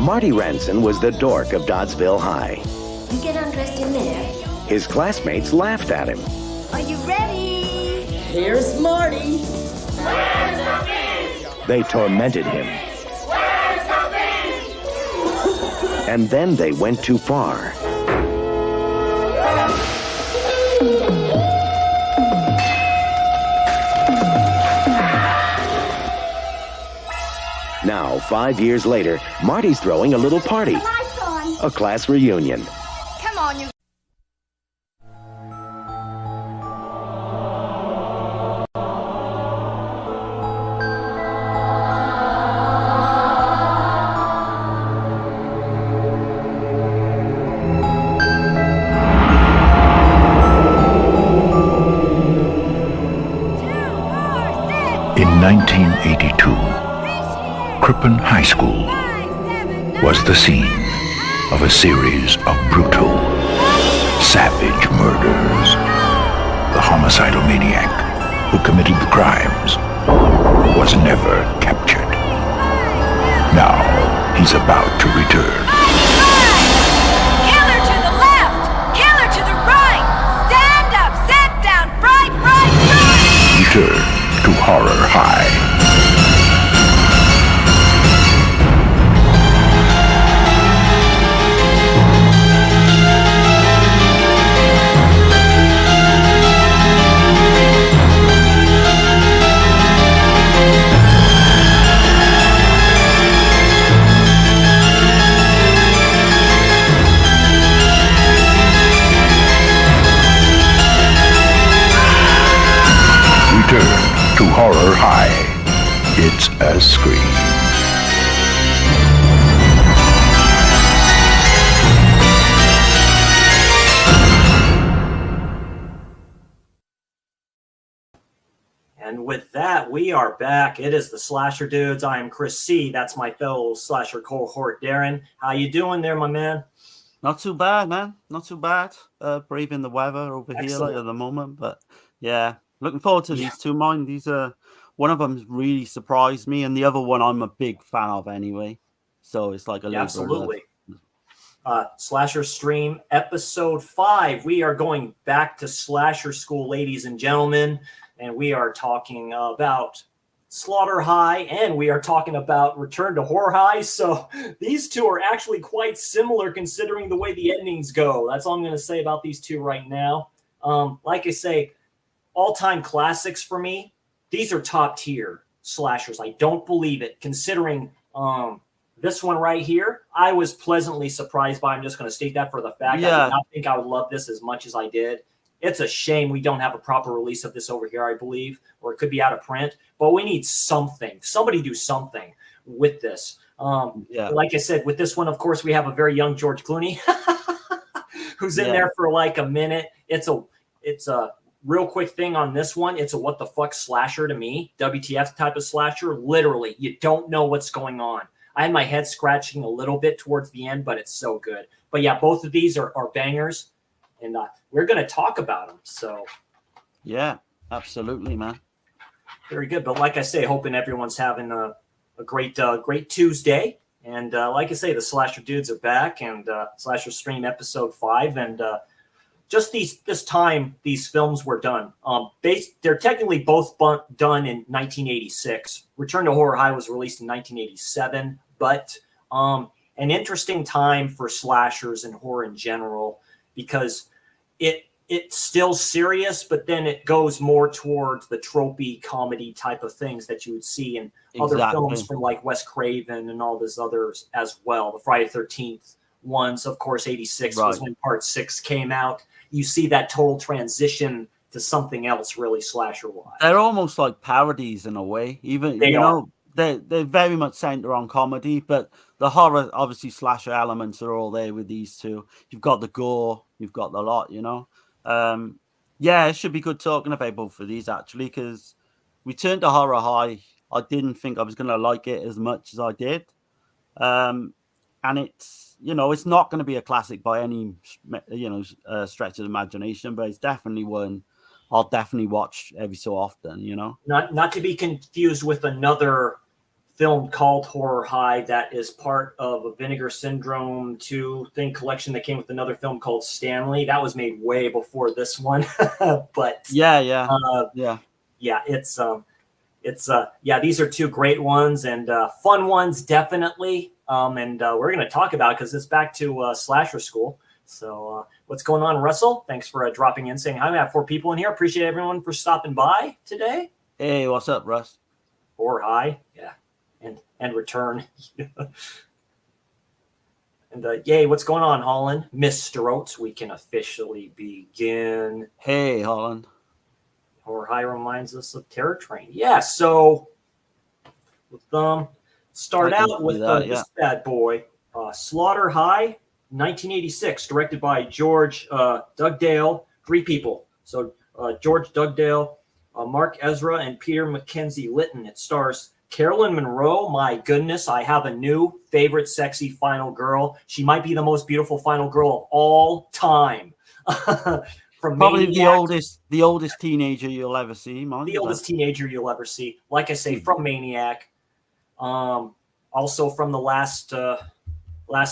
Marty Ranson was the dork of Doddsville High. You get undressed in there. His classmates laughed at him. Are you ready? Here's Marty. Where's the fish? They tormented him. Where's the fish? And then they went too far. Now, 5 years later, Marty's throwing a little party. Lights on. A class reunion. Come on, you. In 1982, Crippen High School was the scene of a series of brutal, savage murders. The homicidal maniac who committed the crimes was never captured. Now he's about to return. Killer to the left! Killer to the right! Stand up! Sit down! Right! Return to Horror High. Return to Horror High. It's a scream. And with that, we are back. It is the Slasher Dudes. I am Chris C. That's my fellow slasher cohort, Darren. How you doing there, my man? Not too bad, man. Not too bad. Braving the weather over here like, at the moment. But yeah, looking forward to these two. Mine, these are one of them really surprised me, and the other one I'm a big fan of anyway. So it's like a little absolutely. Slasher Stream episode 5. We are going back to Slasher School, ladies and gentlemen, and we are talking about Slaughter High, and we are talking about Return to Horror High. So these two are actually quite similar considering the way the endings go. That's all I'm going to say about these two right now. Like I say, all-time classics for me. These are top-tier slashers. I don't believe it, considering this one right here, I was pleasantly surprised by. I'm just going to state that for the fact. I did not think I would love this as much as I did. It's a shame we don't have a proper release of this over here, I believe, or it could be out of print. But we need something. Somebody do something with this. Like I said, with this one, of course, we have a very young George Clooney who's in there for like a minute. It's a real quick thing on this one. It's a what the fuck slasher to me. WTF type of slasher. Literally, you don't know what's going on. I had my head scratching a little bit towards the end, but it's so good. But yeah, both of these are bangers, and we're going to talk about them. So yeah, absolutely, man. Very good. But like I say, hoping everyone's having a great Tuesday. And like I say, the Slasher Dudes are back, and Slasher Stream episode 5. And just this time, these films were done. They're technically both done in 1986. Return to Horror High was released in 1987, but an interesting time for slashers and horror in general, because it's still serious, but then it goes more towards the tropey comedy type of things that you would see in other films from like Wes Craven and all those others as well. The Friday the 13th ones, of course, 86 was when part 6 came out. You see that total transition to something else really slasher-wise. They're almost like parodies in a way. Even, they're very much centered on comedy, but the horror, obviously, slasher elements are all there with these two. You've got the gore, you've got the lot, it should be good talking about both of these, actually, because Return to Horror High, I didn't think I was going to like it as much as I did. And it's, it's not going to be a classic by any, stretch of the imagination, but it's definitely one I'll definitely watch every so often, Not to be confused with another film called Horror High that is part of a Vinegar Syndrome 2 thing collection that came with another film called Stanley. That was made way before this one. But yeah. these are two great ones and fun ones, definitely. And we're going to talk about it because it's back to Slasher School. So what's going on, Russell? Thanks for dropping in, saying hi. We have 4 people in here. Appreciate everyone for stopping by today. Hey, what's up, Russ? Or hi, yeah, and return. And yay, what's going on, Holland? Mr. Oates, we can officially begin. Hey, Holland. Horror High reminds us of Terror Train. Yeah, so with start out with this bad boy, Slaughter High, 1986, directed by George Dugdale. 3 people. So George Dugdale, Mark Ezra, and Peter Mackenzie Litton. It stars Carolyn Monroe. My goodness, I have a new favorite sexy final girl. She might be the most beautiful final girl of all time. From probably Maniac, the oldest teenager you'll ever see. oldest teenager you'll ever see. Like I say, from Maniac. Also from the last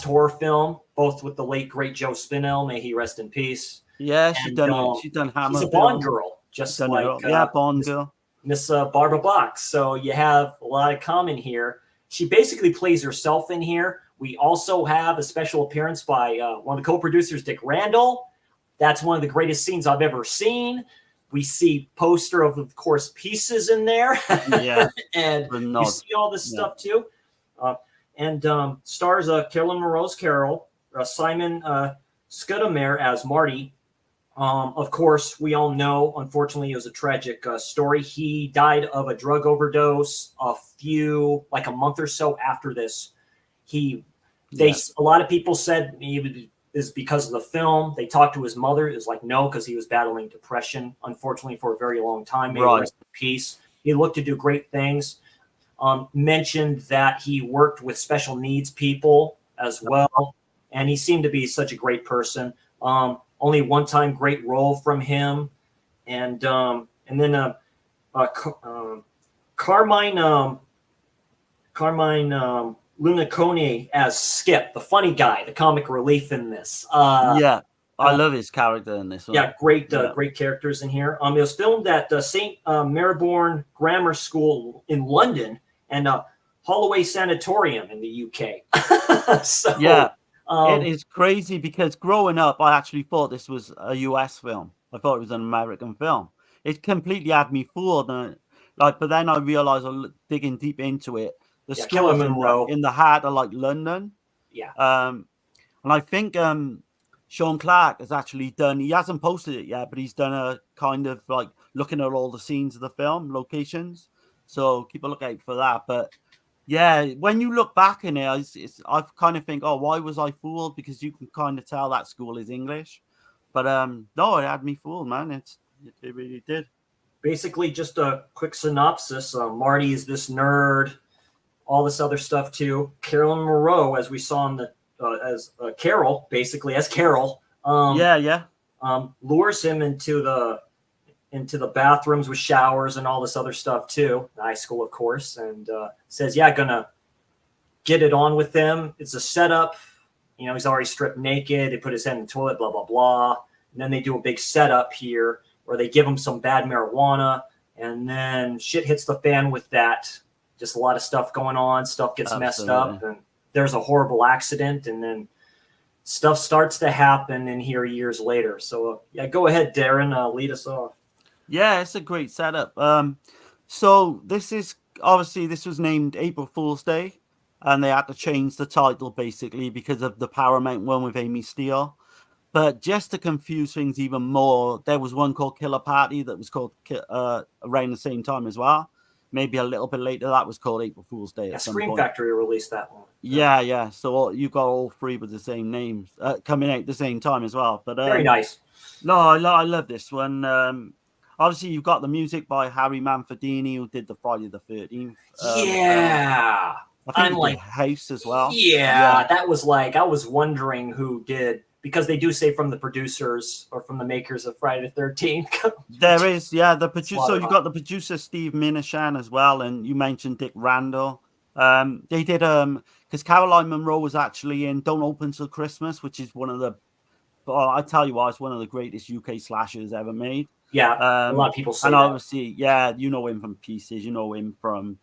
horror film, both with the late great Joe Spinell. May he rest in peace. Yeah, she's done Hammer. She's a Bond girl, just like Bond girl. Miss Barbara Box. So you have a lot of common here. She basically plays herself in here. We also have a special appearance by one of the co-producers, Dick Randall. That's one of the greatest scenes I've ever seen. We see poster of course, Pieces in there. Yeah. And you see all this stuff too. And stars Carolyn Monroe's Carol, Simon Scudamere as Marty. Of course, we all know, unfortunately, it was a tragic story. He died of a drug overdose like a month or so after this. A lot of people said it is because of the film. They talked to his mother. It was like, no, because he was battling depression, unfortunately, for a very long time. May he rest in peace. He looked to do great things. Mentioned that he worked with special needs people as well. And he seemed to be such a great person. Only one-time great role from him, and then Carmine Lunacone as Skip, the funny guy, the comic relief in this. I love his character in this one. Yeah, great characters in here. It was filmed at St. Marylebone Grammar School in London and Holloway Sanatorium in the UK. So, yeah. It is crazy because growing up, I actually thought this was a US film. I thought it was an American film. It completely had me fooled. But then I realized, digging deep into it, the schools in the heart of like London. Yeah. And I think Sean Clark has actually done, he hasn't posted it yet, but he's done a kind of like looking at all the scenes of the film, locations. So keep a lookout for that. But yeah, when you look back in it, I kind of think, oh, why was I fooled? Because you can kind of tell that school is English. But no, it had me fooled, man. It really did. Basically, just a quick synopsis. Marty is this nerd, all this other stuff too. Carolyn Monroe, as we saw in the as Carol, basically as Carol. Lures him into the bathrooms with showers and all this other stuff too. High school, of course, and says, yeah, gonna get it on with him. It's a setup. You know, he's already stripped naked. They put his head in the toilet, blah, blah, blah. And then they do a big setup here where they give him some bad marijuana. And then shit hits the fan with that. Just a lot of stuff going on. Stuff gets messed up. And there's a horrible accident. And then stuff starts to happen in here years later. So, yeah, go ahead, Darren. Lead us off. Yeah, it's a great setup. So this was named April Fool's Day, and they had to change the title basically because of the Paramount one with Amy Steele. But just to confuse things even more, there was one called Killer Party that was called around the same time as well. Maybe a little bit later, that was called April Fool's Day. Scream Factory released that one. Yeah. So you got all 3 with the same names coming out at the same time as well. But very nice. No, I love this one. Obviously, you've got the music by Harry Manfredini, who did the Friday the 13th. I think like House as well. Yeah, that was like, I was wondering who did, because they do say from the producers or from the makers of Friday the 13th. There is, the producer. So you've got the producer Steve Minashan as well, and you mentioned Dick Randall. They did because Caroline Munro was actually in Don't Open Till Christmas, which is one of the, well, I tell you what, it's one of the greatest UK slashers ever made. Yeah, a lot of people say and that. obviously, yeah, you know him from Pieces, you know him from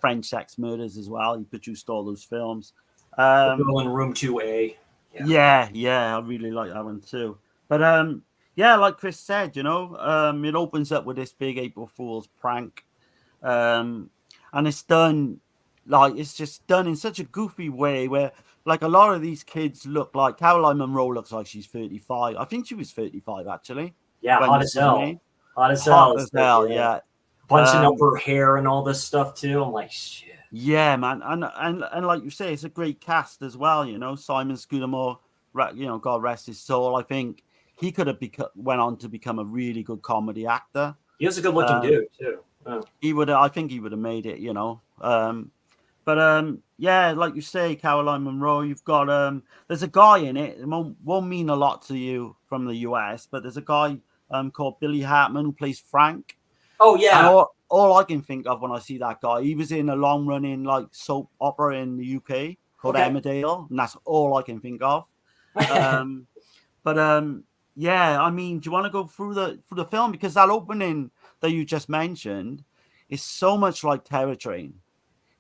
French Sex Murders as well. He produced all those films. The Girl in Room 2A. Yeah, I really like that one too. But yeah, like Chris said, it opens up with this big April Fool's prank, and it's done it's just done in such a goofy way where like a lot of these kids look like Caroline Munro looks like she's 35. I think she was 35 actually. Yeah, hot as hell. Hot as hell. Yeah. Bunching up her hair and all this stuff too. I'm like, shit. Yeah, man, and like you say, it's a great cast as well. Simon Scudamore, God rest his soul. I think he could have went on to become a really good comedy actor. He was a good-looking dude too. Oh. I think he would have made it. Yeah, like you say, Caroline Munro. You've got there's a guy in it. It won't mean a lot to you from the US, but there's a guy called Billy Hartman who plays Frank. Oh yeah. And all I can think of when I see that guy, he was in a long-running like soap opera in the UK called Emmerdale, and that's all I can think of. Yeah, I mean, do you want to go through the film, because that opening that you just mentioned is so much like Terror Train,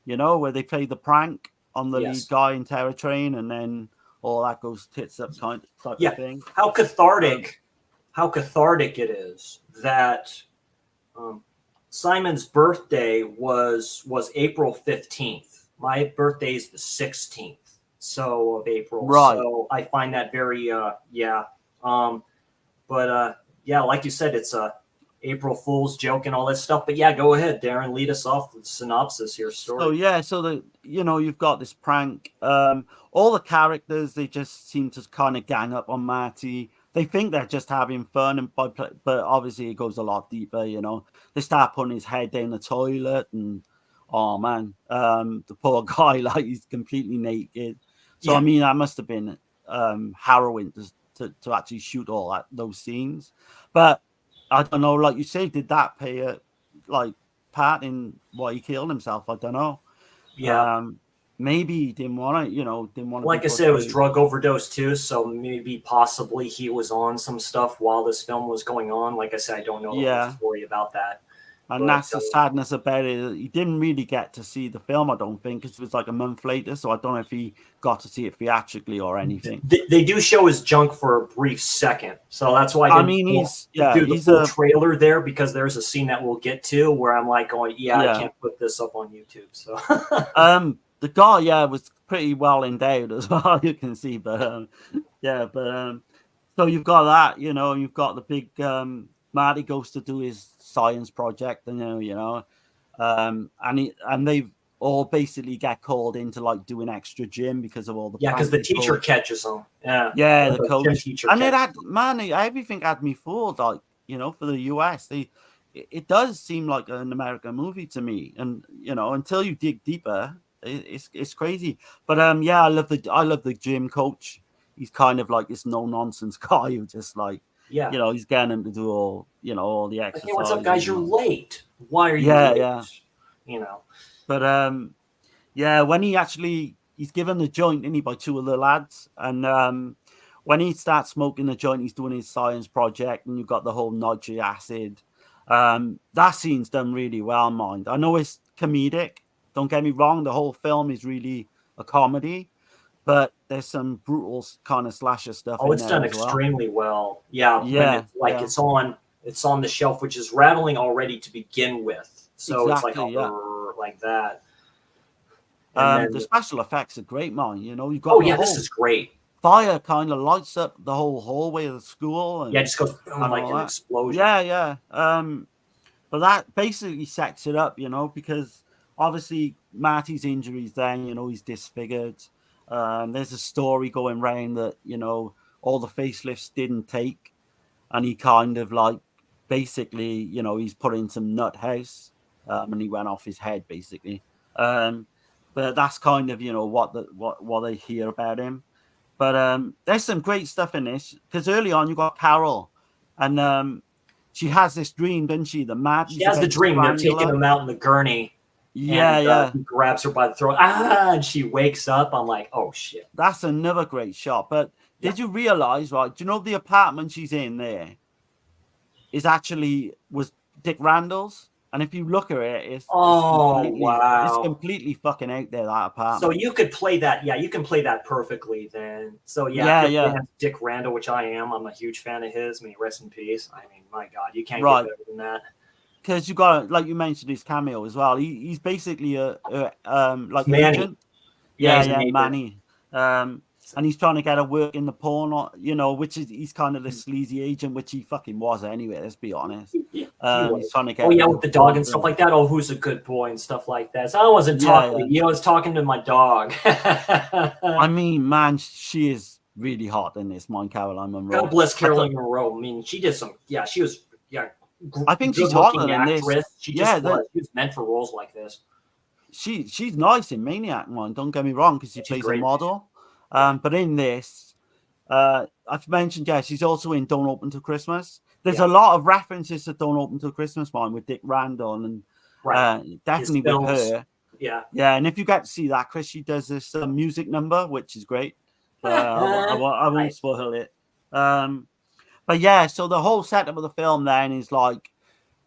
where they play the prank on the lead guy in Terror Train, and then all that goes tits up type of thing. How cathartic it is that. Simon's birthday was April 15th. My birthday is the 16th, of April. Right. So I find that very like you said, it's a April Fool's joke and all that stuff. But yeah, go ahead, Darren. Lead us off with the synopsis here. Story. You've got this prank. All the characters, they just seem to kind of gang up on Marty. They think they're just having fun, but obviously it goes a lot deeper. They start putting his head down the toilet, and oh man, the poor guy, like, he's completely naked. So I mean, that must have been harrowing to actually shoot all those scenes. But I don't know, like you say, did that play a part in why he killed himself? I don't know. Yeah. Maybe he didn't want to, Like I said, it was drug overdose too, so maybe possibly he was on some stuff while this film was going on. Like I said, I don't know the story about that. And that's the sadness about it. He didn't really get to see the film, I don't think, because it was like a month later, so I don't know if he got to see it theatrically or anything. They do show his junk for a brief second, so that's why I he's full trailer there, because there's a scene that we'll get to where I'm like, I can't put this up on YouTube. So the guy, was pretty well endowed as well, you can see. But so you've got that, you've got the big Marty goes to do his science project, and and they all basically get called into like doing extra gym because of all the because the teacher catches them. The coach teacher, and everything had me fooled, like, for the US. It does seem like an American movie to me, and until you dig deeper, it's crazy. But I love the gym coach. He's kind of like this no nonsense guy who just like he's getting him to do all all the exercise. Hey, what's up, guys? You're late. Why are you late? But when he's given the joint, isn't he, by two of the lads, and when he starts smoking the joint, he's doing his science project, and you've got the whole nitric acid. That scene's done really well, mind. I know it's comedic. Don't get me wrong, the whole film is really a comedy, but there's some brutal kind of slasher stuff. Oh, it's done extremely well. It's on the shelf, which is rattling already to begin with. So it's like like that. The special effects are great, man. You've got this is great. Fire kind of lights up the whole hallway of the school. And, it just goes boom, like an explosion. But that basically sets it up, because obviously Marty's injuries then, he's disfigured. There's a story going around that, all the facelifts didn't take. And he kind of like, basically, he's put in some nut house and he went off his head, basically. But that's kind of, what they hear about him. But there's some great stuff in this, because early on you got Carol, and she has this dream, doesn't she? She has the dream. They're taking him out in the gurney, Yeah. He grabs her by the throat, and she wakes up. I'm like, oh shit. That's another great shot. But did you realize, right? Do you know the apartment she's in there was Dick Randall's? And if you look at it, it's completely fucking out there, that apartment. So you could play that, you can play that perfectly then. So if you're playing as Dick Randall, which I am, I'm a huge fan of his. I mean, rest in peace. I mean, my God, you can't get better than that. Because you got, like you mentioned, his cameo as well. He's basically like Manny. Agent. Yeah, Manny. And he's trying to get a work in the porn, which is he's kind of the sleazy agent, which he fucking was anyway. Let's be honest. He's trying to get. With the dog and stuff like that. Oh, who's a good boy and stuff like that. So I wasn't talking to you. I was talking to my dog. I mean, man, she is really hot in this, Caroline Munro. God bless Caroline Munro. I mean, she did some. Yeah, she was. Yeah, I think she's hotter than this. She just was. She was meant for roles like this. She's nice in Maniac, man. Don't get me wrong, because she plays a model. But in this, I've mentioned, she's also in Don't Open Till Christmas. There's a lot of references to Don't Open Till Christmas, man, with Dick Randall and definitely with her. Yeah. And if you get to see that, Chris, she does this music number, which is great. I won't spoil it. But yeah, so the whole setup of the film then is like,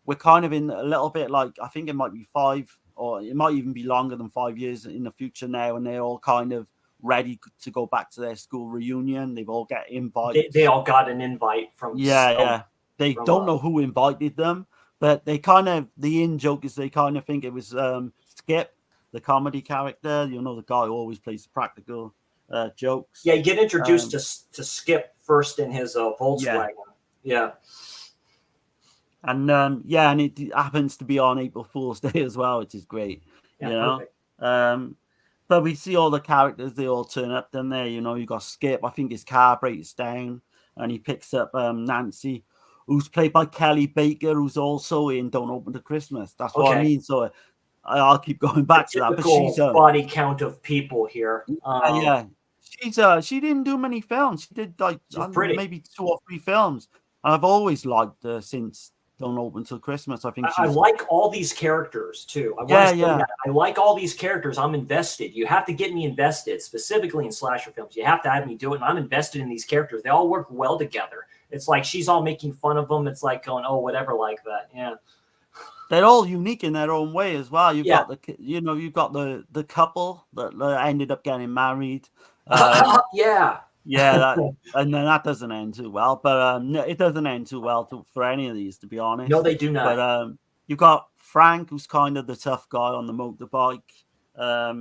we're kind of in a little bit like, I think it might be 5 or it might even be longer than 5 years in the future now, and they're all kind of ready to go back to their school reunion. They've all got invited. They all got an invite from They don't know who invited them, but they kind of, the in joke is they kind of think it was Skip, the comedy character, the guy who always plays the practical jokes. Yeah, you get introduced to Skip first in his Volkswagen. Yeah. And and it happens to be on April Fool's Day as well, which is great. Perfect. But we see all the characters, they all turn up, then there, you got Skip, I think his car breaks down, and he picks up Nancy, who's played by Kelly Baker, who's also in Don't Open Till Christmas. That's what I mean. So I'll keep going back to that. But she's a body count of people here. She didn't do many films. She did like maybe 2 or 3 films. And I've always liked her since Don't Open Till Christmas. I think I like all these characters too. I like all these characters. I'm invested. You have to get me invested, specifically in slasher films. You have to have me do it, and I'm invested in these characters. They all work well together. It's like she's all making fun of them. It's like going, oh, whatever, like that. Yeah. They're all unique in their own way as well. You've got the couple that ended up getting married. And then that doesn't end too well. But it doesn't end too well for any of these, to be honest. No, they do not. But you've got Frank, who's kind of the tough guy on the motorbike. I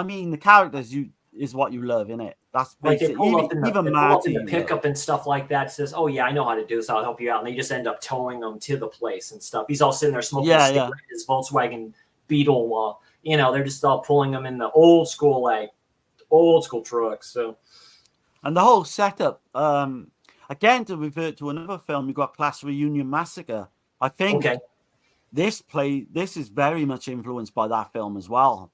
mean, the characters is what you love, innit? That's basically like even Marty in the pickup and stuff like that. Says, "Oh yeah, I know how to do this. I'll help you out." And they just end up towing them to the place and stuff. He's all sitting there smoking his Volkswagen Beetle while they're just all pulling them in the old school trucks. So, and the whole setup, again, to revert to another film, you got Class Reunion Massacre. I think this is very much influenced by that film as well.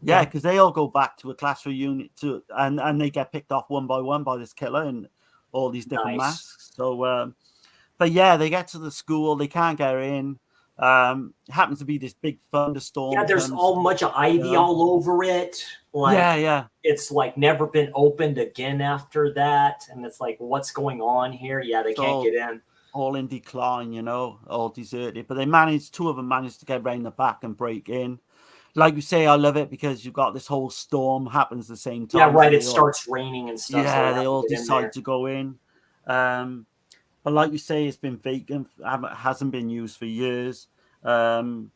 Because they all go back to a class reunion and they get picked off one by one by this killer and all these different masks. So, they get to the school, they can't get in. Happens to be this big thunderstorm. Yeah, there's all much of ivy all over it. It's like never been opened again after that, and it's like, what's going on here? Yeah, they can't get in. All in decline, all deserted. But two of them managed to get around the back and break in. Like you say, I love it because you've got this whole storm happens at the same time. Yeah, right. It starts raining and stuff. Yeah, they all decide to go in. But like you say, it's been vacant. Hasn't been used for years. You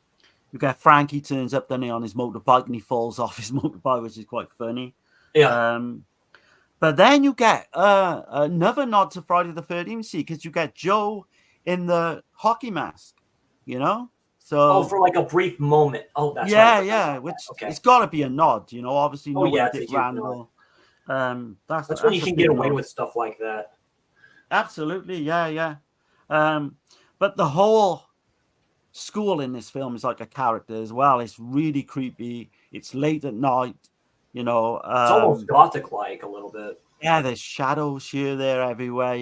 get Frankie turns up, then on his motorbike, and he falls off his motorbike, which is quite funny. Yeah. But then you get another nod to Friday the 13th, because you get Joe in the hockey mask, So, for like a brief moment. Oh, that's which it's got to be a nod, Obviously, Dick Randall. That's when you can get away with stuff like that. Absolutely, yeah. But the whole school in this film is like a character as well. It's really creepy. It's late at night, It's almost gothic-like a little bit. Yeah, there's shadows here, there, everywhere,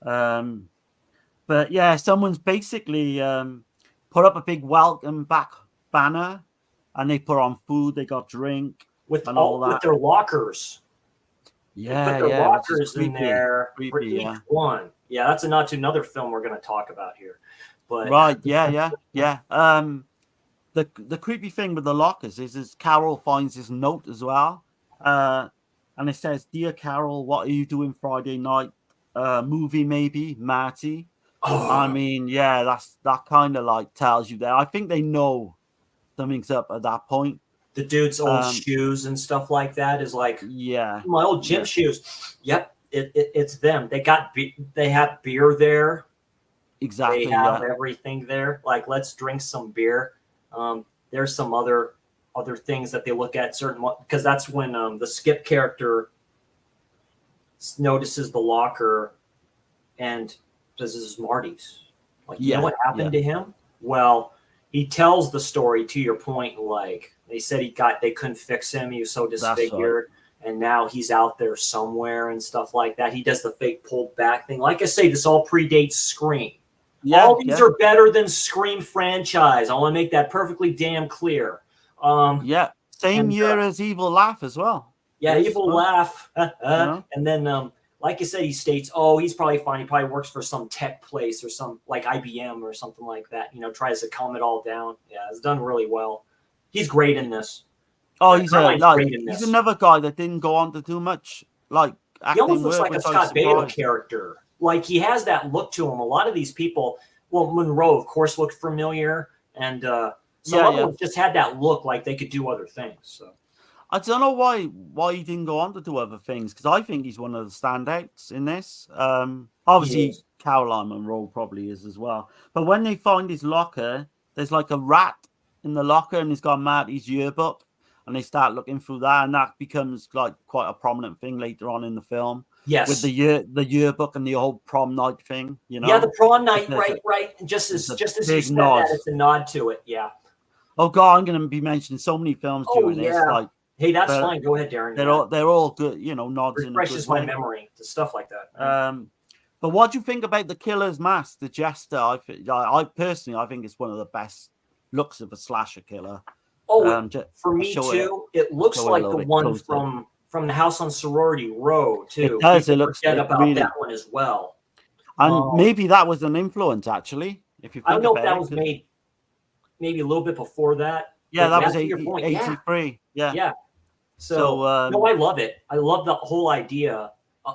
But yeah, someone's basically put up a big welcome back banner, and they put on food. They got drink with and all that. with their lockers. Yeah, they put their yeah, lockers in there for creepy, each yeah. one. Yeah, that's another film we're going to talk about here. But Right, yeah. The creepy thing with the lockers is Carol finds this note as well, and it says, "Dear Carol, what are you doing Friday night? Movie maybe, Marty." I mean, yeah, that kind of like tells you there. I think they know something's up at that point. The dude's old shoes and stuff like that is like, yeah, my old gym shoes. Yep, it's them. They have beer there. Exactly. They have everything there. Like, let's drink some beer. There's some other things that they look at because that's when the Skip character notices the locker and says, "This is Marty's." Like, you know what happened to him? Well, he tells the story, to your point, like they said they couldn't fix him. He was so disfigured. And now he's out there somewhere and stuff like that. He does the fake pulled back thing. Like I say, this all predates Scream. Yeah, all these are better than Scream franchise. I want to make that perfectly damn clear. Same year as Evil Laugh as well. Yeah, Evil Laugh. And then, like I said, he states, he's probably fine. He probably works for some tech place or some like IBM or something like that. Tries to calm it all down. Yeah, it's done really well. He's great in this. Oh, he's another guy that didn't go on to do much like acting. He almost looks like a Scott Baio character. Like, he has that look to him. A lot of these people, well, Monroe, of course, looked familiar, and some of them just had that look like they could do other things. So I don't know why he didn't go on to do other things, because I think he's one of the standouts in this. Obviously, Caroline Monroe probably is as well. But when they find his locker, there's like a rat in the locker, and he's got Marty's yearbook. And they start looking through that, and that becomes like quite a prominent thing later on in the film. Yes, with the yearbook and the whole prom night thing, Yeah, the prom night, right. Just as you said that, it's a nod to it. Yeah. Oh God, I'm going to be mentioning so many films doing this. Like, hey, that's fine. Go ahead, Darren. They're all good, nods. Refreshes my memory to stuff like that. But what do you think about the killer's mask, the jester? I personally think it's one of the best looks of a slasher killer. For me too. It looks like the one from the House on Sorority Row too. It does. It looks about really, that one as well. And maybe that was an influence, actually. If you think I don't know if that was made maybe a little bit before that. Yeah, that was 83. Yeah. So no, I love it. I love the whole idea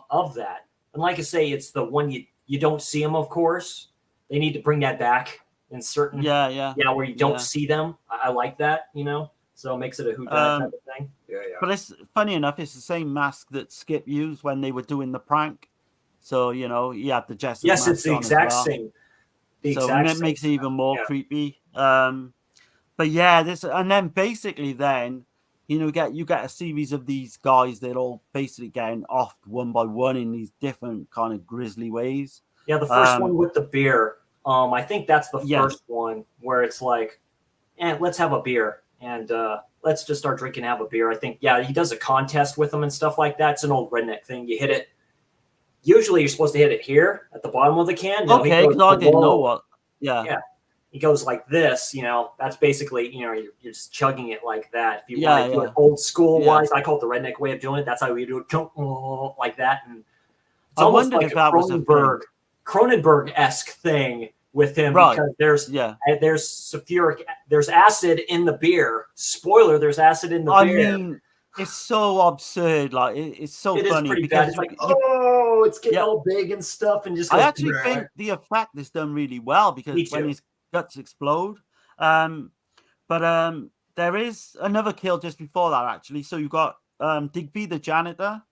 of that. And like I say, it's the one you don't see them, of course. They need to bring that back. In certain, where you don't see them, I like that, so it makes it a whodunit type of thing. Yeah. But it's funny enough, it's the same mask that Skip used when they were doing the prank. So he had the jester. Yes, it's the exact same. It makes it even more creepy. But yeah, and then basically, you get a series of these guys that all basically getting offed one by one in these different kind of grisly ways. Yeah, the first one with the beer. I think that's the first one where it's like, let's have a beer and let's just start drinking and have a beer. I think, he does a contest with them and stuff like that. It's an old redneck thing. You hit it. Usually you're supposed to hit it here at the bottom of the can. Okay, because I didn't know what. Yeah. He goes like this, that's basically, you're just chugging it like that. If you want to do it old school wise, I call it the redneck way of doing it. That's how we do it, like that. And it's almost like a Cronenberg-esque thing with him, because there's sulfuric, there's acid in the beer. Spoiler: there's acid in the beer. I mean, it's so absurd. Like it's so funny. Is pretty bad. It's like, it's getting all big and stuff, and just. I actually think the effect is done really well, because when his guts explode. But there is another kill just before that, actually. So you've got Digby, the janitor.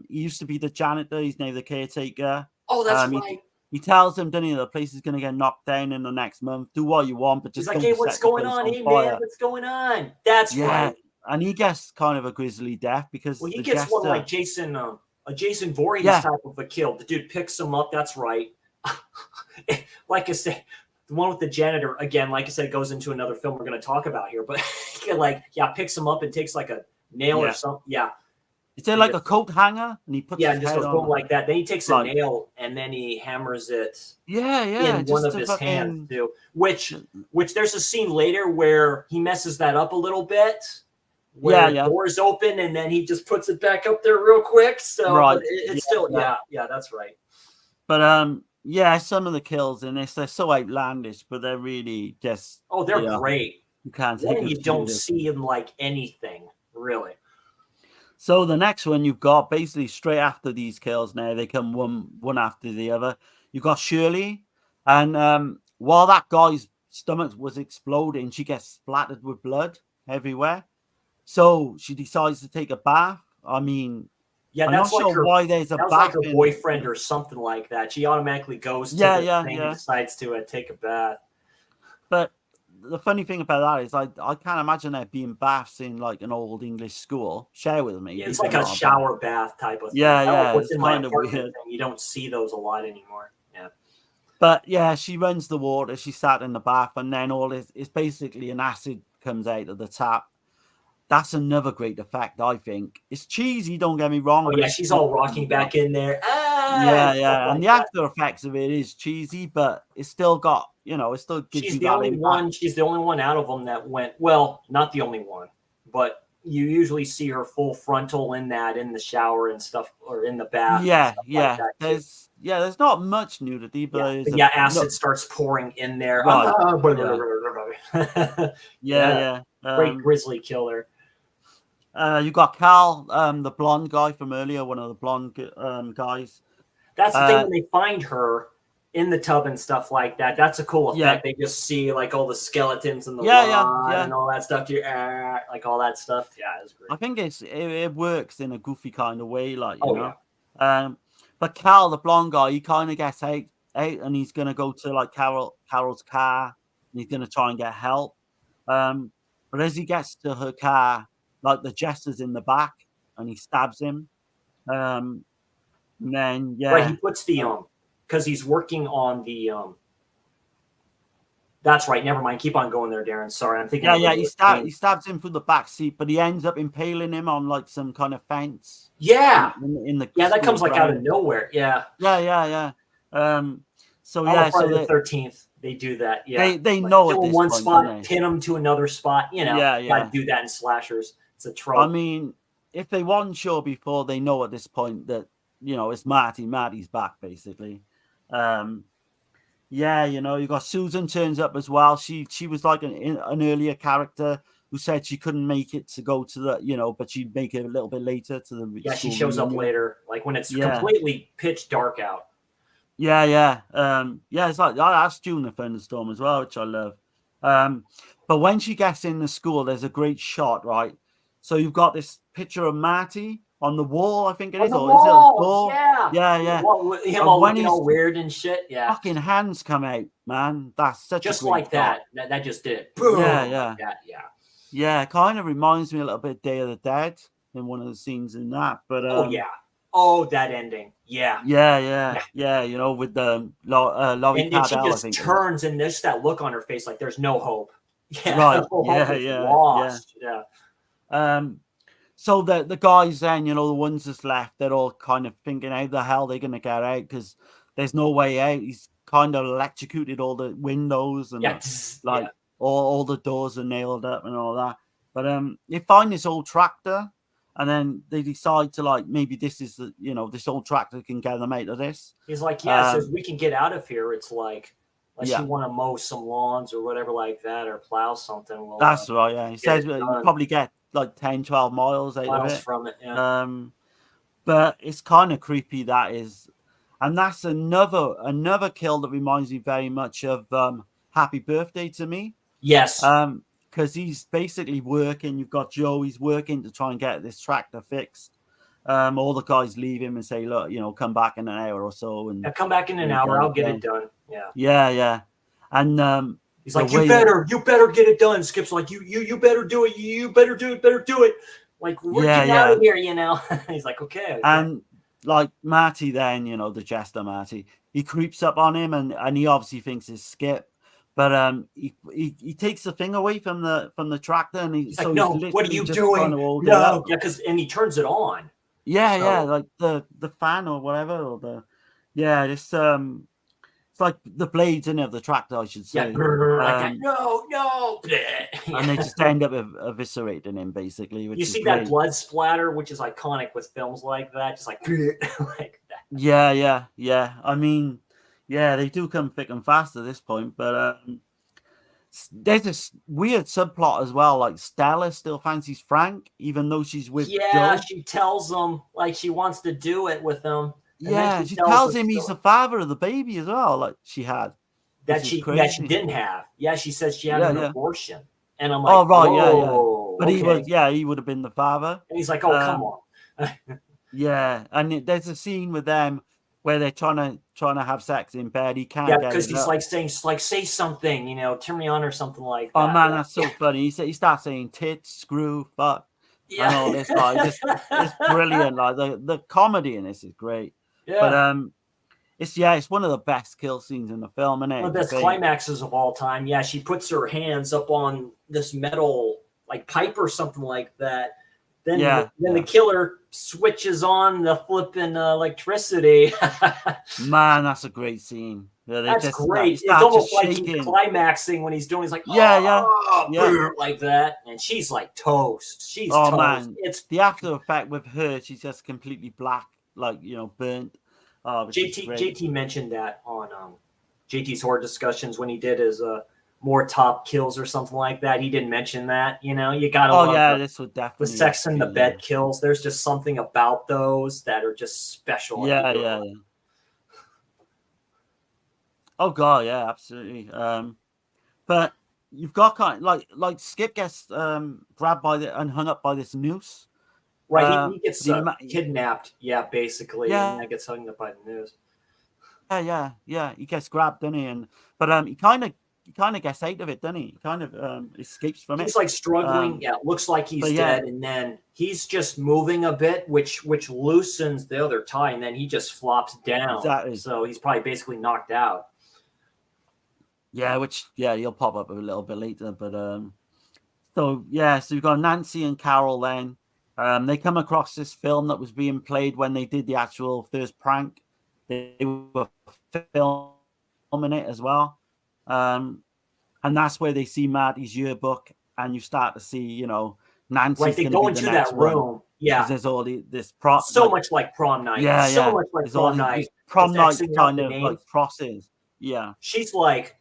He used to be the janitor. He's now the caretaker. Oh, that's right. He tells him, doesn't he, the place is going to get knocked down in the next month. Do what you want, but just he's like, hey, what's going on? Hey, man, what's going on? That's right. And he gets kind of a grisly death because he gets one like Jason, a Jason Voorhees type of a kill. The dude picks him up. That's right. Like I said, the one with the janitor, again, like I said, goes into another film we're going to talk about here. But picks him up and takes like a nail or something. Yeah. Is there like a coat hanger? And he puts yeah, his just head goes on boom like that. Then he takes a Like- nail and then he hammers it Yeah, in one of his hands too. Which there's a scene later where he messes that up a little bit. Where the doors open and then he just puts it back up there real quick. So Right. but it's still that's right. But yeah, some of the kills in this, they're so outlandish, but they're really just They're great. You can't One take you it don't serious. see in like anything, really. So the next one you've got basically straight after these kills now, they come one after the other. You've got Shirley, and while that guy's stomach was exploding, she gets splattered with blood everywhere. So she decides to take a bath. I mean, I'm that's not like sure why there's a that was bath. like her boyfriend or something like that. She automatically goes to the thing and decides to take a bath. But the funny thing about that is I can't imagine there being baths in like an old English school. Share with me. Yeah, it's like a shower bath type of thing. Yeah, what's it's in my kind of apartment weird. thing. You don't see those a lot anymore. Yeah. But yeah, she runs the water. She sat in the bath, and then all this it's basically an acid comes out of the tap. That's another great effect, I think. It's cheesy, don't get me wrong. Oh yeah, she's all rocking back in there. Yeah, and the after effects of it is cheesy, but it's still got, it still gives you the only one. She's the only one out of them that went well. Not the only one, but you usually see her full frontal in the shower and stuff, or in the bath. Yeah. Like There's not much nudity, but acid starts pouring in there. Right. Yeah. Great grizzly killer. You got Cal, the blonde guy from earlier, one of the blonde guys. That's the thing when they find her in the tub and stuff like that. That's a cool effect. Yeah. They just see like all the skeletons and the and all that stuff. Like all that stuff. Yeah, it's great. I think it works in a goofy kind of way, like you know. Yeah. But Cal, the blonde guy, he kind of gets out, and he's gonna go to like Carol's car, and he's gonna try and get help. But as he gets to her car, like the jester's in the back, and he stabs him. And then he puts the because he's working on the That's right. Never mind. Keep on going there, Darren. Sorry, I'm thinking. He stabs him through the back seat, but he ends up impaling him on like some kind of fence. Yeah. In the that comes like out of nowhere. Yeah. Yeah. So Friday the 13th, they do that. Yeah. They know at this one point, spot, pin them to another spot. Gotta do that in slashers. It's a trope. I mean, if they weren't sure before, they know at this point that it's Marty. Marty's back, basically. You got Susan turns up as well. She was like an earlier character who said she couldn't make it to go to the, but she'd make it a little bit later to the. Yeah, she shows up later, like when it's completely pitch dark out. Yeah. It's like that's June the Thunderstorm as well, which I love. But when she gets in the school, there's a great shot, right? So you've got this picture of Marty on the wall, I think it is. Or is it a door? Yeah. Well, him all looking all weird and shit. Yeah. Fucking hands come out, man. That's such just a great like shot. that just did it. Boom. Yeah. Yeah. It kind of reminds me a little bit Day of the Dead in one of the scenes in that. But that ending. Yeah. With the Laurie and Cardell, she just I think turns and there's that look on her face like there's no hope. Yeah. Right. Lost. Yeah. So the guys then, the ones that's left, they're all kind of thinking how the hell they're going to get out because there's no way out. He's kind of electrocuted all the windows and all the doors are nailed up and all that. But they find this old tractor and then they decide to like, maybe this is the, this old tractor can get them out of this. He's like, says we can get out of here. It's like, unless you want to mow some lawns or whatever like that or plow something. Well, that's right. Yeah. He says you probably get like 10, 12 miles out of it. From it, yeah. But it's kind of creepy, that is. And that's another kill that reminds me very much of Happy Birthday to Me. Yes. Because he's basically working. You've got Joe, he's working to try and get this tractor fixed. All the guys leave him and say, look, come back in an hour or so. And come back in an hour, I'll get it done. Yeah. And he's like, you better get it done. Skip's like, you better do it. You better do it. Like, we're getting out of here, He's like, okay. And like Marty then, the jester Marty, he creeps up on him and he obviously thinks it's Skip. But he takes the thing away from the tractor and he's like, no, what are you doing? And he turns it on. Yeah, So, like the fan or whatever, or it's like the blades in of the tractor, I should yeah, say. brr, like that. No, no. And they just end up eviscerating him basically, You which is see that great. blood splatter, which is iconic with films like that, just like like that. Yeah. I mean, yeah, they do come thick and fast at this point, but there's this weird subplot as well. Like Stella still fancies Frank, even though she's with Yeah, Joe. she tells him like she wants to do it with him, and then Yeah, she she tells tells him he's the father of the baby as well, like she had, which that is she crazy. didn't have. Yeah, she says she had an Yeah. abortion, and I'm Oh like, right, yeah. whoa, But okay. he would have been the father. And he's like, oh, come on. Yeah, and there's a scene with them where they're trying to have sex in bed. He can't Yeah, get because it he's up. like saying, like, say something, turn me on or something like that. Oh man, Like, that's so funny. He starts saying tits, screw, fuck, yeah. and all this. Like, it's brilliant. Like the comedy in this is great. Yeah. But it's one of the best kill scenes in the film, isn't it? One of the best climaxes of all time. Yeah, she puts her hands up on this metal like pipe or something like that. Then the killer switches on the flipping electricity. Man, that's a great scene. Yeah, That's great. It's almost like he's climaxing when he's doing. He's like, like that, and she's like toast. She's toast. Man, it's the after effect with her. She's just completely black, like burnt. JT mentioned that on JT's horror discussions when he did his more top kills or something like that. He didn't mention that. You gotta love this would definitely the sex in the bed kills. There's just something about those that are just special. Yeah. Oh god, yeah, absolutely. But you've got kind of like Skip gets grabbed by and hung up by this noose. Right, he gets kidnapped. Yeah, basically, and then gets hung up by the noose. Yeah. He gets grabbed, doesn't he? But he kind of gets out of it, doesn't he? He kind of escapes from it. He's like struggling. It looks like he's dead, and then he's just moving a bit, which loosens the other tie, and then he just flops down. Exactly. So he's probably basically knocked out. Yeah, he'll pop up a little bit later, but so you've got Nancy and Carol then. They come across this film that was being played when they did the actual first prank. They were filming it as well. And that's where they see Marty's yearbook, and you start to see, Nancy's right, they go into that room. Yeah. There's all this prom. Much like prom night. Yeah. So much like prom night. Prom night kind of like crosses. Yeah. She's like,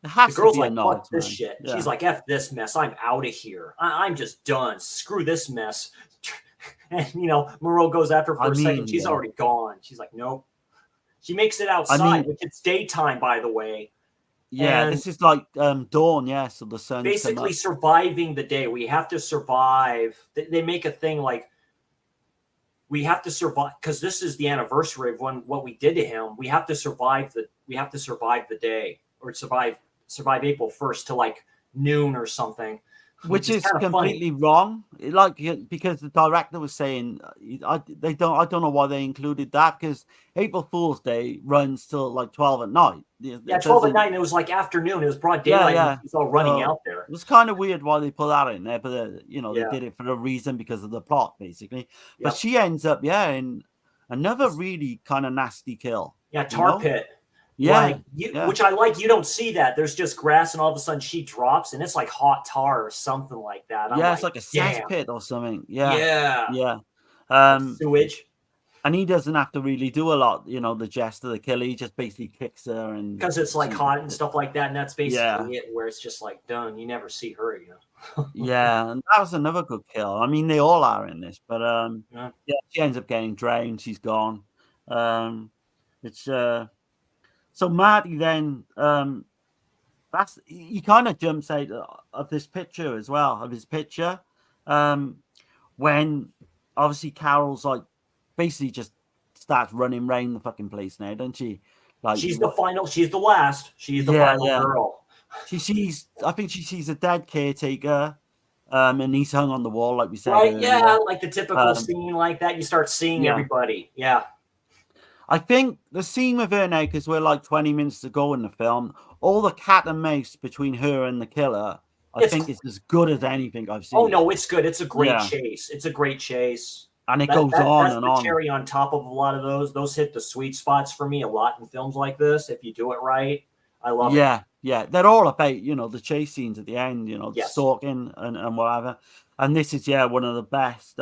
the girl's like, fuck this shit. Yeah. She's like, F this mess. I'm out of here. I'm just done. Screw this mess. And, Moreau goes after her for a second. She's already gone. She's like, nope. She makes it outside, which it's daytime, by the way. Yeah, and this is like dawn, so the sun basically surviving the day. We have to survive. They make a thing like we have to survive because this is the anniversary of what we did to him. We have to survive the day or survive April 1st to like noon or something. Which is completely wrong. Because the director was saying I don't know why they included that, because April Fool's Day runs till like 12 at night. 12 at night, and it was like afternoon. It was broad daylight. Yeah. It's all running out there. It was kind of weird why they put that in there, but they did it for a reason because of the plot, basically. Yep. But she ends up in another really kind of nasty kill. Yeah, tar pit. Yeah, which I like. You don't see that. There's just grass, and all of a sudden she drops, and it's like hot tar or something like that. It's like a cesspit or something. Yeah. Sewage. And he doesn't have to really do a lot, the jest of the killer. He just basically kicks her, and because it's like hot and stuff like that, and that's basically it. Where it's just like done. You never see her again. Yeah, and that was another good kill. I mean, they all are in this, but she ends up getting drowned. She's gone. So Marty then, he kind of jumps out of this picture as well, of his picture, when obviously Carol's like basically just starts running around the fucking place now, doesn't she? Like she's the last. She's the final girl. I think she sees a dead caretaker, and he's hung on the wall, like we said. Right, earlier. Like the typical scene like that. You start seeing everybody. Yeah. I think the scene with her now, because we're like 20 minutes to go in the film, all the cat and mouse between her and the killer, I think it's as good as anything I've seen. Oh, no, it's good. It's a great chase. It's a great chase. And it goes on that's and the on. cherry on top of a lot of those. Those hit the sweet spots for me a lot in films like this. If you do it right, I love it. Yeah. They're all about, the chase scenes at the end, the Yes. stalking and whatever. And this is, one of the best.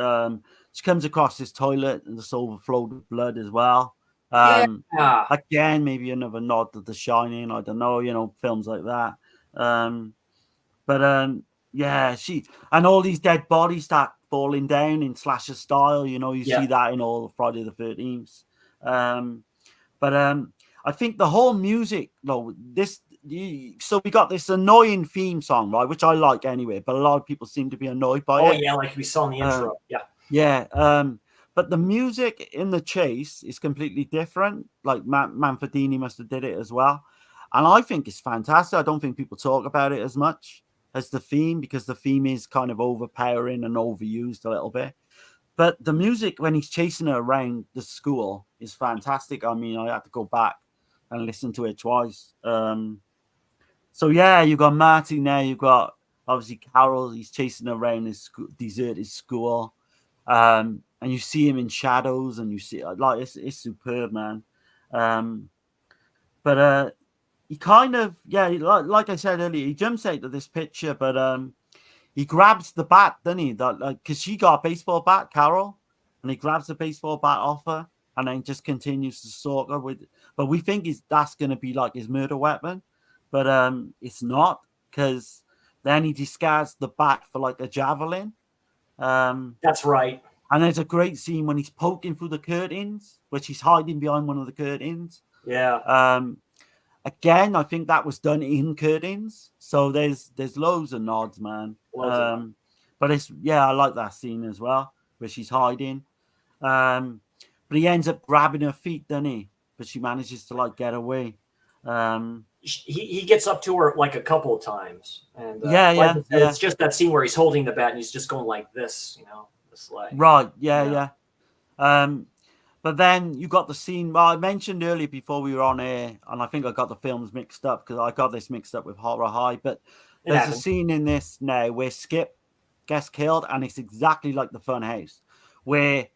She comes across this toilet and it's overflowed with blood as well. Yeah. Again, maybe another nod to The Shining. I don't know, films like that. She and all these dead bodies start falling down in slasher style. You see that in all of Friday the 13th. I think the whole music, though, so we got this annoying theme song, right, which I like anyway, but a lot of people seem to be annoyed by it. Oh yeah, like we saw in the intro. But the music in the chase is completely different. Like Manfredini must have did it as well, and I think it's fantastic. I don't think people talk about it as much as the theme, because the theme is kind of overpowering and overused a little bit. But the music when he's chasing her around the school is fantastic. I mean, I had to go back and listen to it twice. You got Marty now. You got obviously Carol. He's chasing her around his deserted school, and you see him in shadows, and you see it's superb, man. He kind of like I said earlier, he jumps out of this picture, but he grabs the bat, doesn't he? Because she got a baseball bat, Carol, and he grabs the baseball bat off her, and then just continues to stalk her with. But we think that's going to be like his murder weapon, but it's not, because then he discards the bat for like a javelin. That's right. And there's a great scene when he's poking through the curtains, which he's hiding behind one of the curtains. Yeah. Again, I think that was done in curtains, so there's loads of nods, man. But I like that scene as well, where she's hiding. But he ends up grabbing her feet, doesn't he? But she manages to get away. He gets up to her like a couple of times, and it's just that scene where he's holding the bat and he's just going like this, this way. Right? Yeah. But then you got the scene. Well, I mentioned earlier before we were on air, and I think I got the films mixed up because I got this mixed up with Horror High. But there's a scene in this now where Skip gets killed, and it's exactly like the Fun House, where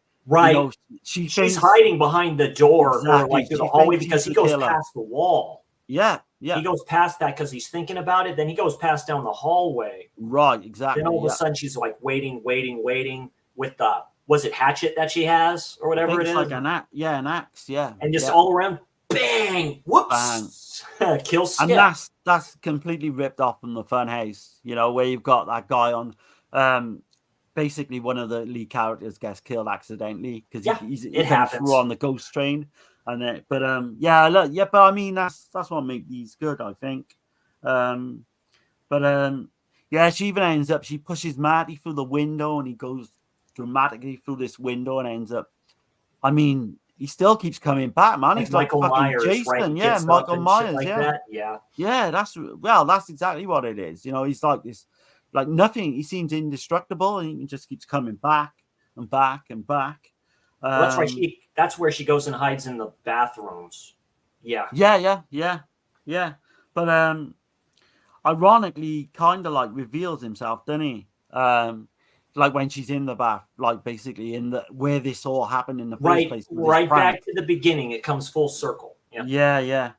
she's hiding behind the door or like through the hallway because he goes past the wall. Yeah. He goes past that because he's thinking about it. Then he goes past down the hallway. Right, exactly. Then all of a sudden she's like waiting with the. Was it hatchet that she has or whatever it is? Like an axe, yeah. And just all around, bang, whoops, kill Skip. And that's completely ripped off from the Fun House, where you've got that guy on, basically one of the lead characters gets killed accidentally because he's through on the ghost train, and but I mean that's what makes these good, I think. She even ends up, she pushes Marty through the window, and he goes dramatically through this window and ends up. I mean, he still keeps coming back, man. He's like Michael Myers, Jason, right? Michael Myers, that's exactly what it is. He's like this, like nothing. He seems indestructible, and he just keeps coming back and back and back. That's right. That's where she goes and hides in the bathrooms. Yeah. But ironically, kind of like reveals himself, doesn't he? Like when she's in the bath, like basically in where this all happened in the first place. Right back to the beginning. It comes full circle. Yeah.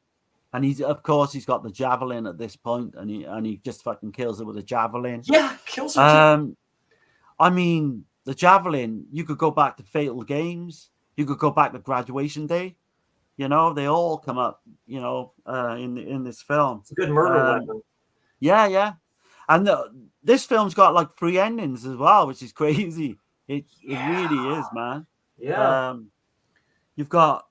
And he's got the javelin at this point, and he just fucking kills her with a javelin. Yeah, kills her. I mean, the javelin, you could go back to Fatal Games, you could go back to Graduation Day. They all come up, in this film. It's a good murder weapon. Yeah. And this film's got like 3 endings as well, which is crazy. It really is, man. Yeah. You've got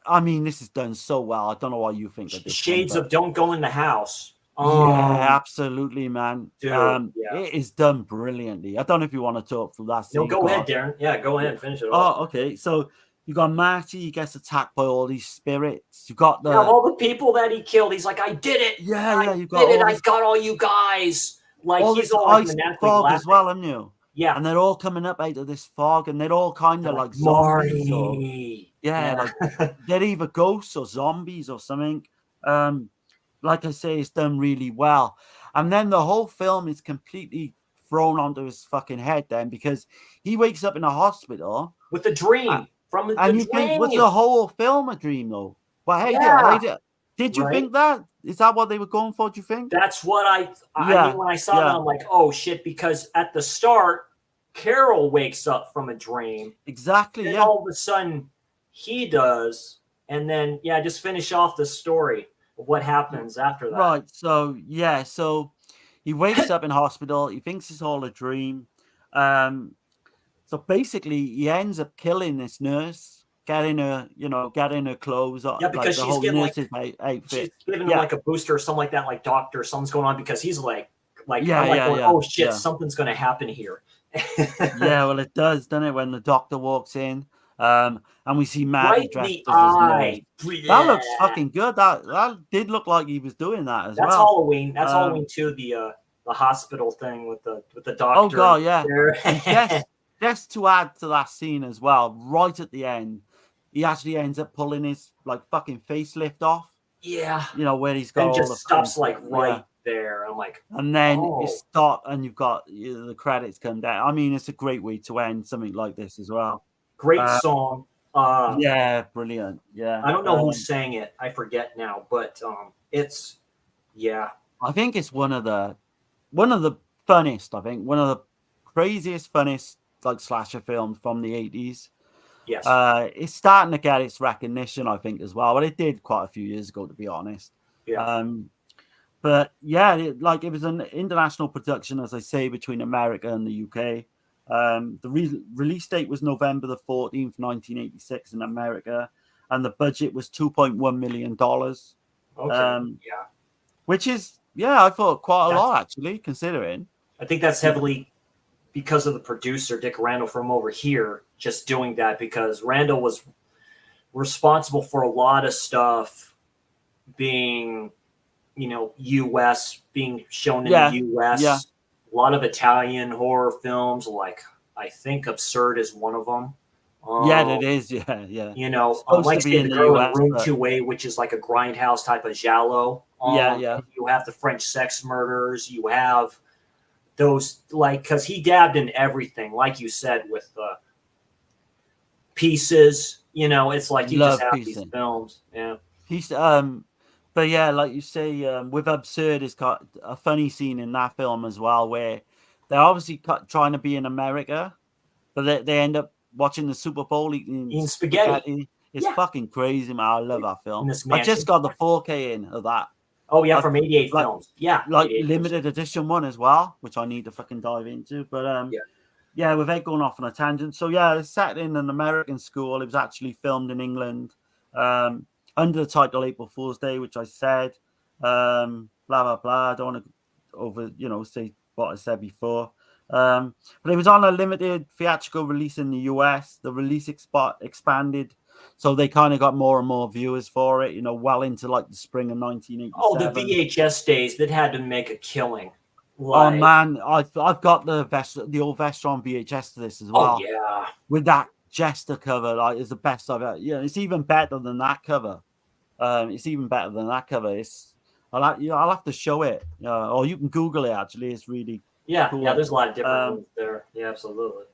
I mean, this is done so well. I don't know what you think of this. Shades of Don't Go in the House. Yeah, absolutely, man. Dude, it is done brilliantly. I don't know if you want to talk through that scene. No, go ahead, Darren. Yeah, go ahead and finish it off. Oh, okay. So you got Marty, he gets attacked by all these spirits. You got all the people that he killed. He's like, I did it. Yeah, you got it. I got all you guys. Like he's all ice fog as well, haven't you? Yeah. And they're all coming up out of this fog, and they're all kind of like zombies. Like they're either ghosts or zombies or something. Like I say, it's done really well. And then the whole film is completely thrown onto his fucking head then, because he wakes up in a hospital with the dream from the and you dream. think, was the whole film a dream though? But hey, did you think that? Is that what they were going for, do you think? That's what I mean, when I saw that, I'm like, oh shit, because at the start, Carol wakes up from a dream. Exactly, and all of a sudden he does, and then just finish off the story of what happens after that. Right, so he wakes up in hospital, he thinks it's all a dream. So basically he ends up killing this nurse, getting her clothes up. Yeah, because like she's getting outfit. She's giving him like a booster or something like that, like doctor, something's going on, because he's oh shit, something's gonna happen here. Yeah, well, it does, doesn't it, when the doctor walks in, and we see Maddie dressed as his nurse. That looks fucking good. That did look like he was doing that as well. That's Halloween. That's Halloween too. The hospital thing with the doctor. Oh god, yeah. And just to add to that scene as well, right at the end, he actually ends up pulling his fucking facelift off. Yeah. Where he's got and all just the stops right there. I'm like, and then you stop, and you've got the credits come down. I mean, it's a great way to end something like this as well. Great song. Yeah, brilliant. Yeah, I don't know who sang it. I forget now, but it's I think it's one of the funniest. I think one of the craziest, funnest slasher films from the 80s. Yes. It's starting to get its recognition, I think, as well. But it did quite a few years ago, to be honest. Yeah. But yeah, it was an international production, as I say, between America and the UK. The release date was November the 14th, 1986 in America, and the budget was $2.1 million. Okay. Which is, I thought quite a lot, actually, considering. I think that's heavily because of the producer, Dick Randall, from over here, just doing that, because Randall was responsible for a lot of stuff being, U.S., being shown in the U.S. Yeah. A lot of Italian horror films, like I think Absurd is one of them. It is. Yeah. Like say the girl in Room 2A, which is like a grindhouse type of giallo. You have the French sex murders. You have those, because he dabbed in everything, like you said, with Pieces. It's like you just have these films. Yeah. But yeah, like you say, with Absurd, it's got a funny scene in that film as well, where they're obviously trying to be in America, but they end up watching the Super Bowl eating spaghetti. It's fucking crazy, man. I love that film. I just got the 4K in of that. Oh yeah, from 88 films. Yeah, limited edition one as well, which I need to fucking dive into. But without going off on a tangent. So it's set in an American school. It was actually filmed in England. Under the title April Fool's Day, which I said, blah, blah, blah. I don't want to say what I said before. But it was on a limited theatrical release in the US. The release expanded, so they kind of got more and more viewers for it, well into the spring of 1987. Oh, the VHS days, that had to make a killing. Oh, man, I've got the old Vestron VHS to this as well. Oh, yeah. With that Jester cover, is the best I've ever. Yeah, it's even better than that cover. I'll have to show it, or you can Google it. Actually, it's really cool. Yeah. There's a lot of different ones there. Yeah, absolutely.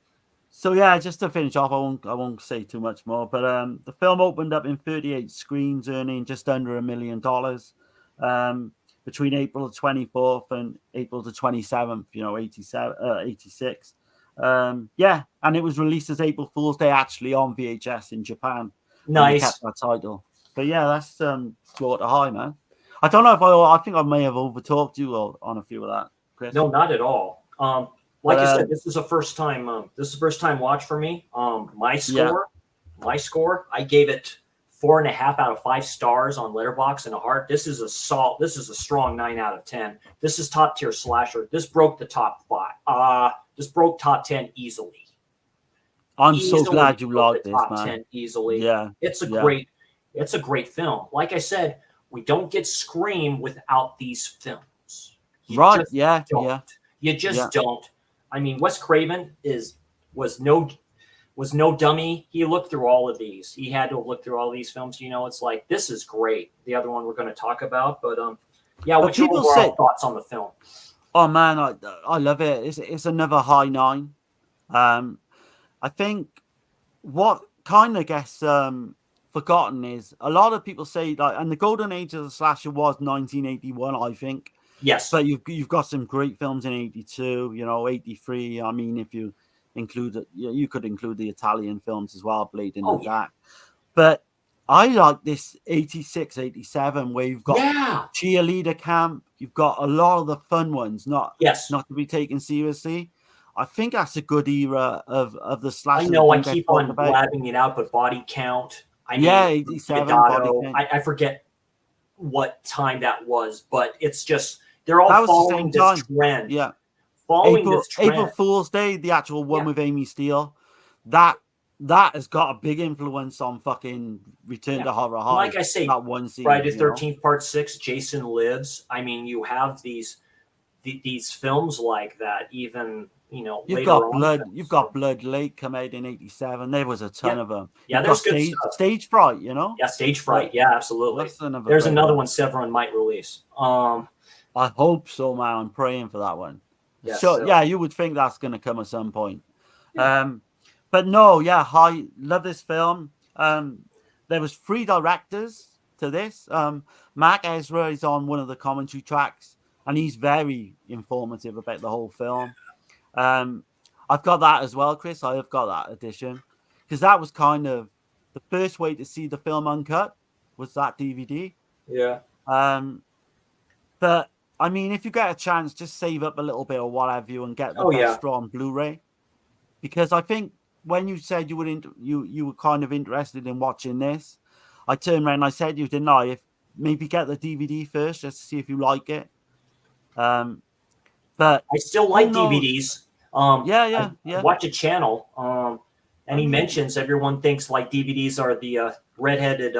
So just to finish off, I won't say too much more. But the film opened up in 38 screens, earning just under $1 million between April the 24th and April the 27th. 86. And it was released as April Fool's Day, actually, on VHS in Japan. Nice. Kept that title. But that's Slaughter High, man. I don't know if I think I may have overtalked you on a few of that, Chris. No, not at all. Like you said, this is a first time. This is a first time watch for me. My score, I gave it 4.5 out of 5 stars on Letterboxd and a heart. This is a strong 9 out of 10. This is top tier slasher. This broke the top 5. This broke top 10 easily. I'm so glad you liked this, top man. 10 easily. Yeah, it's a great film. Like I said, we don't get Scream without these films. You just don't. I mean, Wes Craven was no dummy. He looked through all of these. He had to look through all these films. It's like, this is great. The other one we're going to talk about, but what's your overall thoughts on the film? Oh man, I love it. It's another high 9. I think what kind of gets forgotten is a lot of people say like, and the golden age of the slasher was 1981, I think. Yes, But you've got some great films in 82, 83. I mean, if you include it, you could include the Italian films as well, Blade in the Dark. But I like this 86, 87, where you've got cheerleader camp. You've got a lot of the fun ones, not to be taken seriously. I think that's a good era of the slasher. I know I keep on blabbing it out, but Body Count. I mean, 87. Body Count. I forget what time that was, but it's just they're all following this trend. Yeah, following this trend. April Fool's Day, the actual one with Amy Steele, that has got a big influence on fucking Return to Horror High. Like I say, that one scene, Friday the 13th Part 6, Jason Lives. I mean, you have these films like that. Even you've got Blood. You've got Blood Lake come out in 87. There was a ton of them. Yeah, there's good stuff. Stage Fright. Yeah, Stage Fright. Yeah, absolutely. There's another one Severin might release. I hope so, man. I'm praying for that one. Yeah, so you would think that's going to come at some point. But no, I love this film. There was 3 directors to this. Mark Ezra is on one of the commentary tracks, and he's very informative about the whole film. I've got that as well, Chris. I have got that edition because that was kind of the first way to see the film uncut was that DVD. Yeah. But I mean, if you get a chance, just save up a little bit or what have you and get the best on Blu-ray, because I think when you said you were kind of interested in watching this, I turned around and I said you didn't I? If maybe get the DVD first just to see if you like it. But I still like DVDs. I watch a channel, and he mentions everyone thinks like DVDs are the redheaded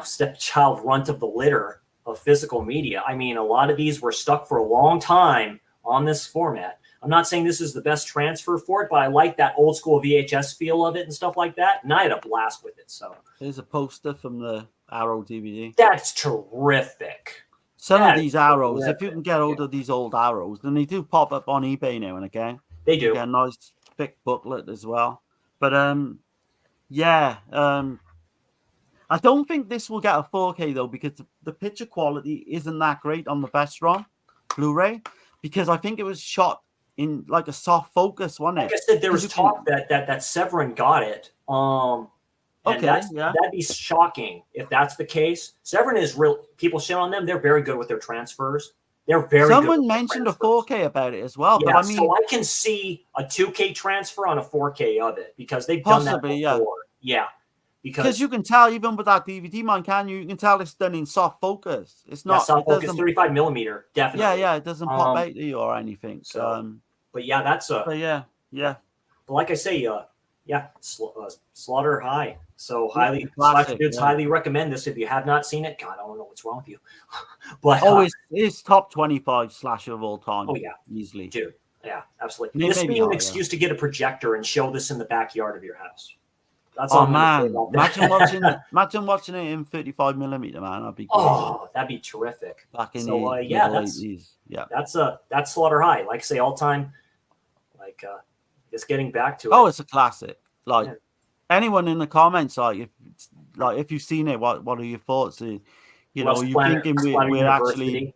stepchild runt of the litter of physical media. I mean, a lot of these were stuck for a long time on this format. I'm not saying this is the best transfer for it, but I like that old school VHS feel of it and stuff like that. And I had a blast with it. So there's a poster from the Arrow DVD. That's terrific. Some of these Arrows, if you can get hold of these old Arrows, then they do pop up on eBay now and again. They do. Get a nice thick booklet as well. But I don't think this will get a 4K though, because the picture quality isn't that great on the Vestron Blu-ray, because I think it was shot in like a soft focus, wasn't it? Like I said, there was talk that Severin got it. That'd be shocking if that's the case. Severin is real. People shit on them. They're very good with their transfers. They're very. Someone mentioned a 4K about it as well, but I mean, so I can see a 2K transfer on a 4K of it because they've done that before. Yeah. Because you can tell even with that DVD, man, you can tell it's done in soft focus. It's not soft focus, 35 millimeter, definitely. Yeah, it doesn't pop out to you or anything. But yeah, that's But But like I say, Slaughter High. So highly recommend this if you have not seen it. God, I don't know what's wrong with you. But it's top 25 slasher of all time. Oh yeah, easily, dude. Yeah, absolutely. This being an excuse to get a projector and show this in the backyard of your house. That's all man! Imagine watching it in 35 millimeter, man. That'd be great. Oh, that'd be terrific. Back in that's 80s. Yeah, that's Slaughter High. Like I say, all time. Like just getting back to it. Oh, it's a classic. Like anyone in the comments, if you've seen it, what are your thoughts? You thinking we're actually?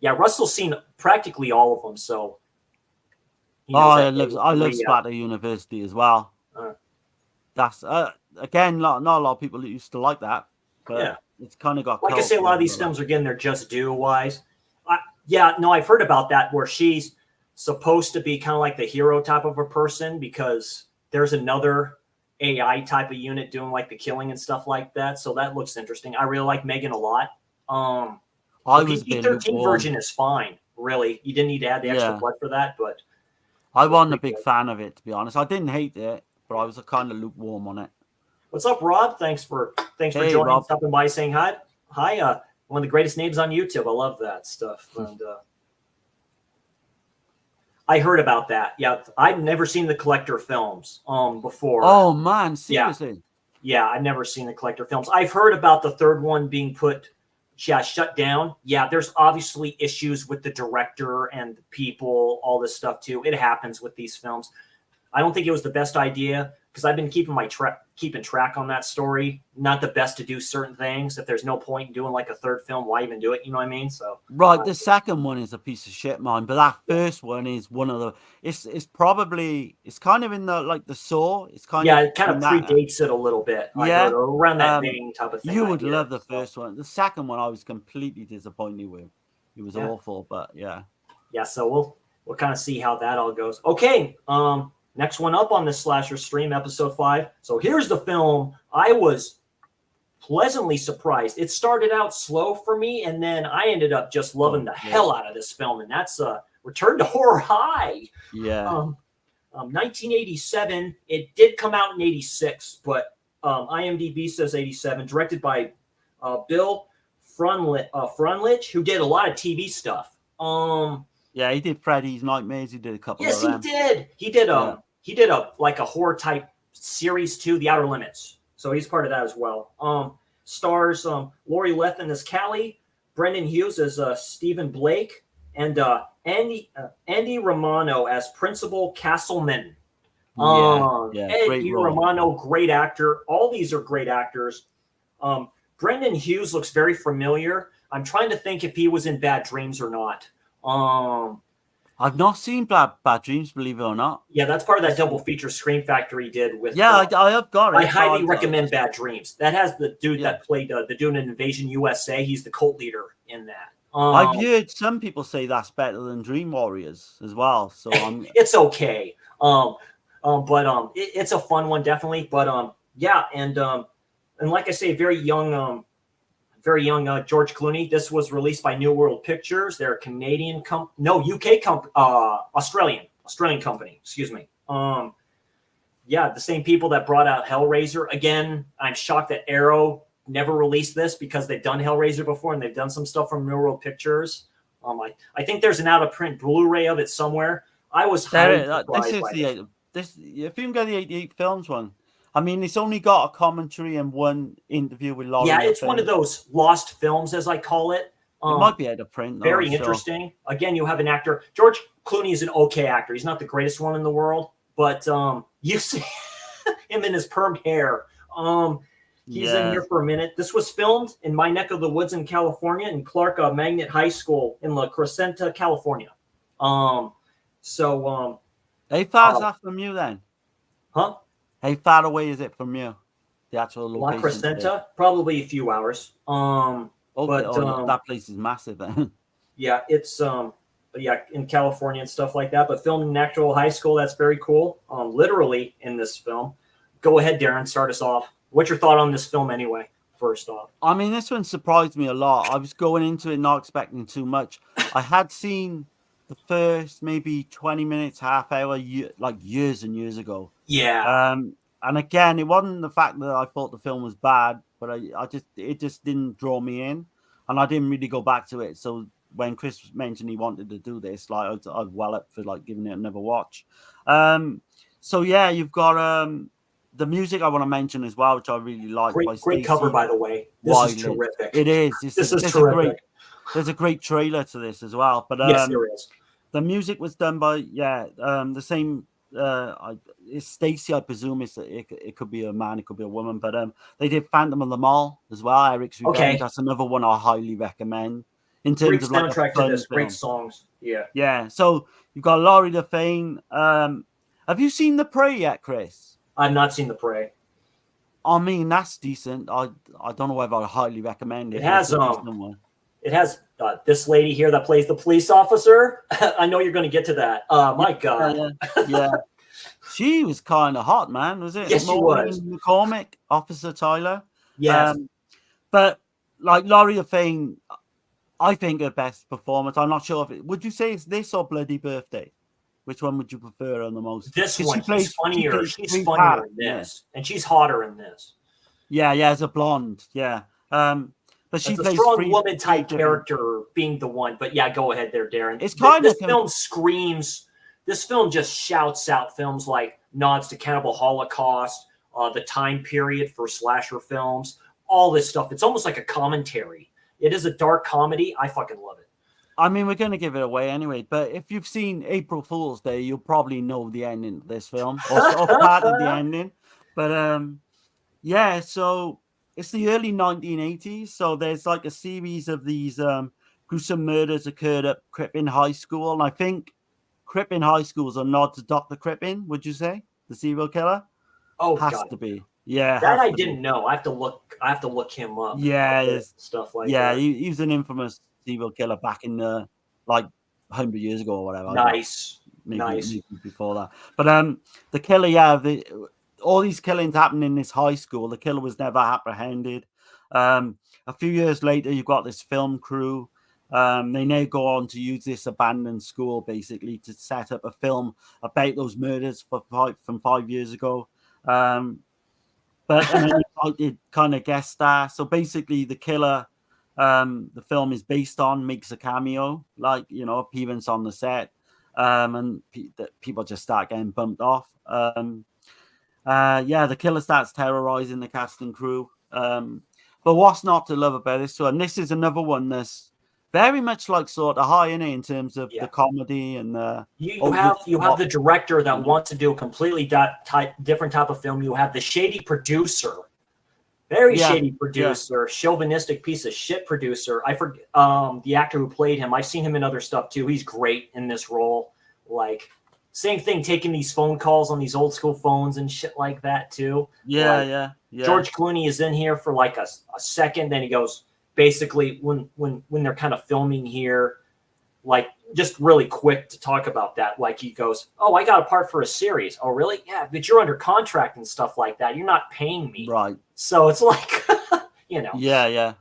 Yeah, Russell's seen practically all of them. So. I love Splatter University as well. That's again, not a lot of people used to like that, but it's kind of got. Like I say, a lot of these films are getting their just due wise. I've heard about that where she's supposed to be kind of like the hero type of a person because there's another AI type of unit doing like the killing and stuff like that. So that looks interesting. I really like Megan a lot. The PG-13 version is fine. Really, you didn't need to add the extra blood for that, but I wasn't a big fan of it, to be honest. I didn't hate it, but I was kind of lukewarm on it. What's up, Rob? Thanks for joining, Rob. Stopping by, saying hi. Hi, one of the greatest names on YouTube. I love that stuff. And I heard about that. Yeah, I've never seen the collector films before. Oh man, seriously? Yeah, I've never seen the collector films. I've heard about the third one being put shut down. Yeah, there's obviously issues with the director and the people, all this stuff too. It happens with these films. I don't think it was the best idea because I've been keeping track on that story. Not the best to do certain things. If there's no point in doing like a third film, why even do it? You know what I mean? So right, the second one is a piece of shit, man. But that first one is one of the. It's kind of in the like the Saw. It's kind of it kind of predates it a little bit. Yeah, around that vein type of thing. You would love the first one. The second one, I was completely disappointed with. It was awful, but yeah. Yeah, so we'll kind of see how that all goes. Okay, next one up on this slasher stream, episode 5. So here's the film. I was pleasantly surprised. It started out slow for me, and then I ended up just loving the hell out of this film, and that's Return to Horror High. Yeah. 1987. It did come out in 86, but IMDb says 87. Directed by Bill Frunlich, who did a lot of TV stuff. Yeah, he did Freddy's Nightmares. He did a couple of them. Yes, he did. He did a horror type series too, The Outer Limits. So he's part of that as well. Stars Lori Lethin as Callie, Brendan Hughes as Stephen Blake, and Andy Romano as Principal Castleman. Andy Romano, great actor. All these are great actors. Brendan Hughes looks very familiar. I'm trying to think if he was in Bad Dreams or not. I've not seen Bad Dreams, believe it or not. Yeah, that's part of that double feature Scream Factory did with. Yeah, I have got it. I highly recommend Bad Dreams. That has the dude that played the dude in Invasion USA. He's the cult leader in that. I've heard some people say that's better than Dream Warriors as well. So it's okay. But it's a fun one definitely. But and like I say, very young George Clooney. This was released by New World Pictures. They're a Canadian Australian company. Excuse me. The same people that brought out Hellraiser. Again, I'm shocked that Arrow never released this because they've done Hellraiser before and they've done some stuff from New World Pictures. I think there's an out of print Blu-ray of it somewhere. I was highly surprised. If you can get the 88 Films one. I mean, it's only got a commentary and one interview with Laurie. Yeah, it's one of those lost films, as I call it. It might be out of print. Very interesting. Sure. Again, you have an actor. George Clooney is an okay actor. He's not the greatest one in the world, but you see him in his permed hair. He's in here for a minute. This was filmed in my neck of the woods in California, in Clark Magnet High School in La Crescenta, California. How far is that from you then? Huh? How far away is it from you? The actual location. La Crescenta, probably a few hours. That place is massive then. Yeah, it's in California and stuff like that. But filmed in an actual high school, that's very cool. Literally in this film. Go ahead, Darren, start us off. What's your thought on this film anyway? First off, I mean, this one surprised me a lot. I was going into it not expecting too much. I had seen the first maybe 20 minutes, half hour, like years and years ago. Yeah. And again, it wasn't the fact that I thought the film was bad, but it just didn't draw me in, and I didn't really go back to it. So when Chris mentioned he wanted to do this, like I'd well up for like giving it another watch. So yeah, you've got the music I want to mention as well, which I really like. Great cover, by the way. This is terrific. It is. This is terrific. There's a great trailer to this as well. But yes, there is. The music was done by the same. It's Stacy, I presume. It could be a man, it could be a woman. But they did Phantom of the Mall as well. Eric's Revenge. Okay. That's another one I highly recommend. In terms great of like soundtrack to this, great songs. Yeah. Yeah. So you've got Laurie Lefane. Have you seen The Prey yet, Chris? I've not seen The Prey. I mean, that's decent. I don't know whether I highly recommend it. It has this lady here that plays the police officer. I know you're going to get to that. My God. Yeah. She was kind of hot, man. Was it? Yes, she was. McCormick, Officer Tyler. Yes. But like Laurie Lefane, I think her best performance. I'm not sure would you say it's this or Bloody Birthday? Which one would you prefer on the most? This one. She's funnier. She's funnier in this, and she's hotter in this. Yeah, as a blonde. Yeah. But she plays a strong woman type character being the one. But yeah, go ahead there, Darren. It's kind of film screams. This film just shouts out films like nods to Cannibal Holocaust, the time period for slasher films, all this stuff. It's almost like a commentary. It is a dark comedy. I fucking love it. I mean, we're going to give it away anyway, but if you've seen April Fool's Day, you'll probably know the ending of this film, or part of the ending. But yeah, so it's the early 1980s. So there's like a series of these gruesome murders occurred at Crippen High School. And I think Crippen High School is a nod to Dr. Crippen, would you say? The serial killer? Oh, has God. to be. Yeah. That I didn't know. I have to look him up. Yeah. Stuff like that. Yeah, he was an infamous serial killer back in the, like, 100 years ago or whatever. Nice. Maybe before that. But the killer, all these killings happened in this high school. The killer was never apprehended. A few years later, you've got this film crew. They now go on to use this abandoned school basically to set up a film about those murders from 5 years ago. But I did kind of guess that. So basically, the killer, the film is based on, makes a cameo, like, appearance on the set. And people just start getting bumped off. The killer starts terrorizing the cast and crew. But what's not to love about this one? This is another one that's very much like sort of high in it in terms of the comedy and you have the director that wants to do a completely different type of film. You have the shady producer, shady producer, chauvinistic piece of shit producer. I forget the actor who played him. I've seen him in other stuff too. He's great in this role. Like, same thing, taking these phone calls on these old school phones and shit like that too. Yeah. George Clooney is in here for like a second, then he goes, basically when they're kind of filming here, like, just really quick to talk about that. Like, he goes, "Oh, I got a part for a series." "Oh, really?" "Yeah, but you're under contract and stuff like that. You're not paying me." Right. So it's like, Yeah.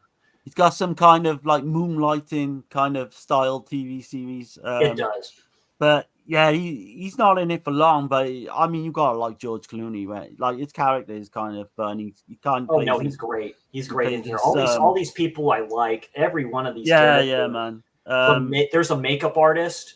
He's got some kind of like moonlighting kind of style TV series. It does. But yeah, he's not in it for long. But I mean, you gotta like George Clooney, right? Like, his character is kind of fun. He kind of. Oh no, he's great. He's great in here. All these people I like. Every one of these. Yeah, man. There's a makeup artist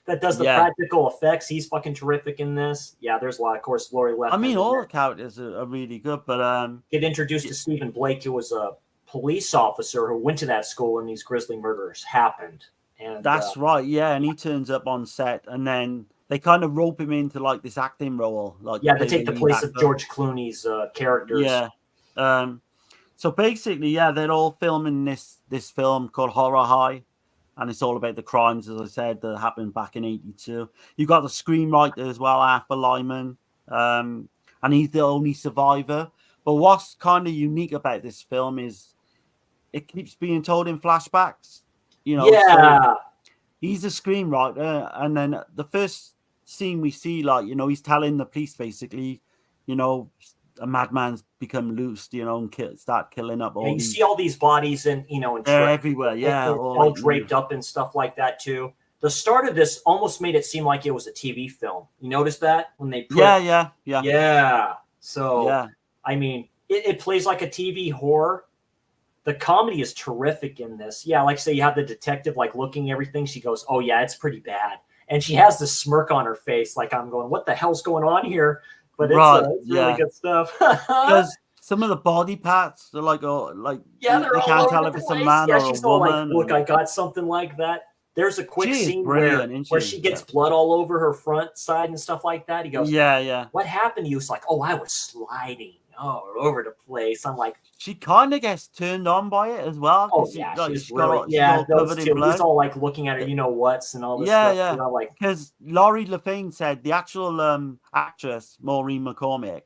that does the practical effects. He's fucking terrific in this. Yeah, there's a lot. Of course, Lori Left. I mean, all the characters are really good, but get introduced to Stephen Blake, who was a police officer who went to that school when these grisly murders happened. And that's right, yeah. And he turns up on set, and then they kind of rope him into like this acting role. Like, they take the place of George Clooney's characters. Yeah. So basically, they're all filming this film called Horror High, and it's all about the crimes, as I said, that happened back in '82. You got the screenwriter as well, Arthur Lyman, and he's the only survivor. But what's kind of unique about this film is it keeps being told in flashbacks. So he's a screenwriter, and then the first scene we see, like, he's telling the police basically, a madman's become loosed, and start killing up all. And you see all these bodies and they're everywhere, all draped up and stuff like that too. The start of this almost made it seem like it was a TV film. You notice that when they put yeah. So I mean, it plays like a TV horror. The comedy is terrific in this. Yeah, like, say you have the detective like looking everything. She goes, "Oh yeah, it's pretty bad," and she has this smirk on her face, like, I'm going, "What the hell's going on here?" But it's really good stuff. Because some of the body parts are like, you can't tell if it's a man or a woman. Like, "Look, I got something like that." There's a quick scene where she gets blood all over her front side and stuff like that. He goes, "What happened to you?" It's like, "Oh, I was sliding all over the place." I'm like, she kind of gets turned on by it as well. Oh yeah, she's really, covered in blood. He's all like looking at her, what's and all this stuff. Yeah. Like, because Laurie LaFane said the actual actress Maureen McCormick,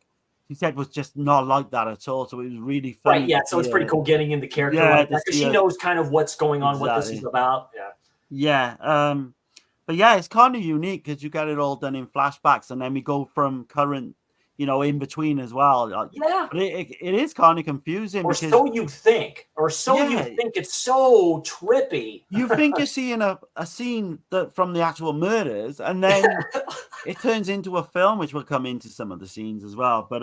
she said, was just not like that at all. So it was really funny. Right, yeah. So it's pretty cool getting into character like that, because she knows kind of what's going on, what this is about. Yeah. But yeah, it's kind of unique because you get it all done in flashbacks, and then we go from current, in between as well. But it is kind of confusing. Or so you think. You think it's so trippy. You think you're seeing a scene from the actual murders, and then it turns into a film, which will come into some of the scenes as well. But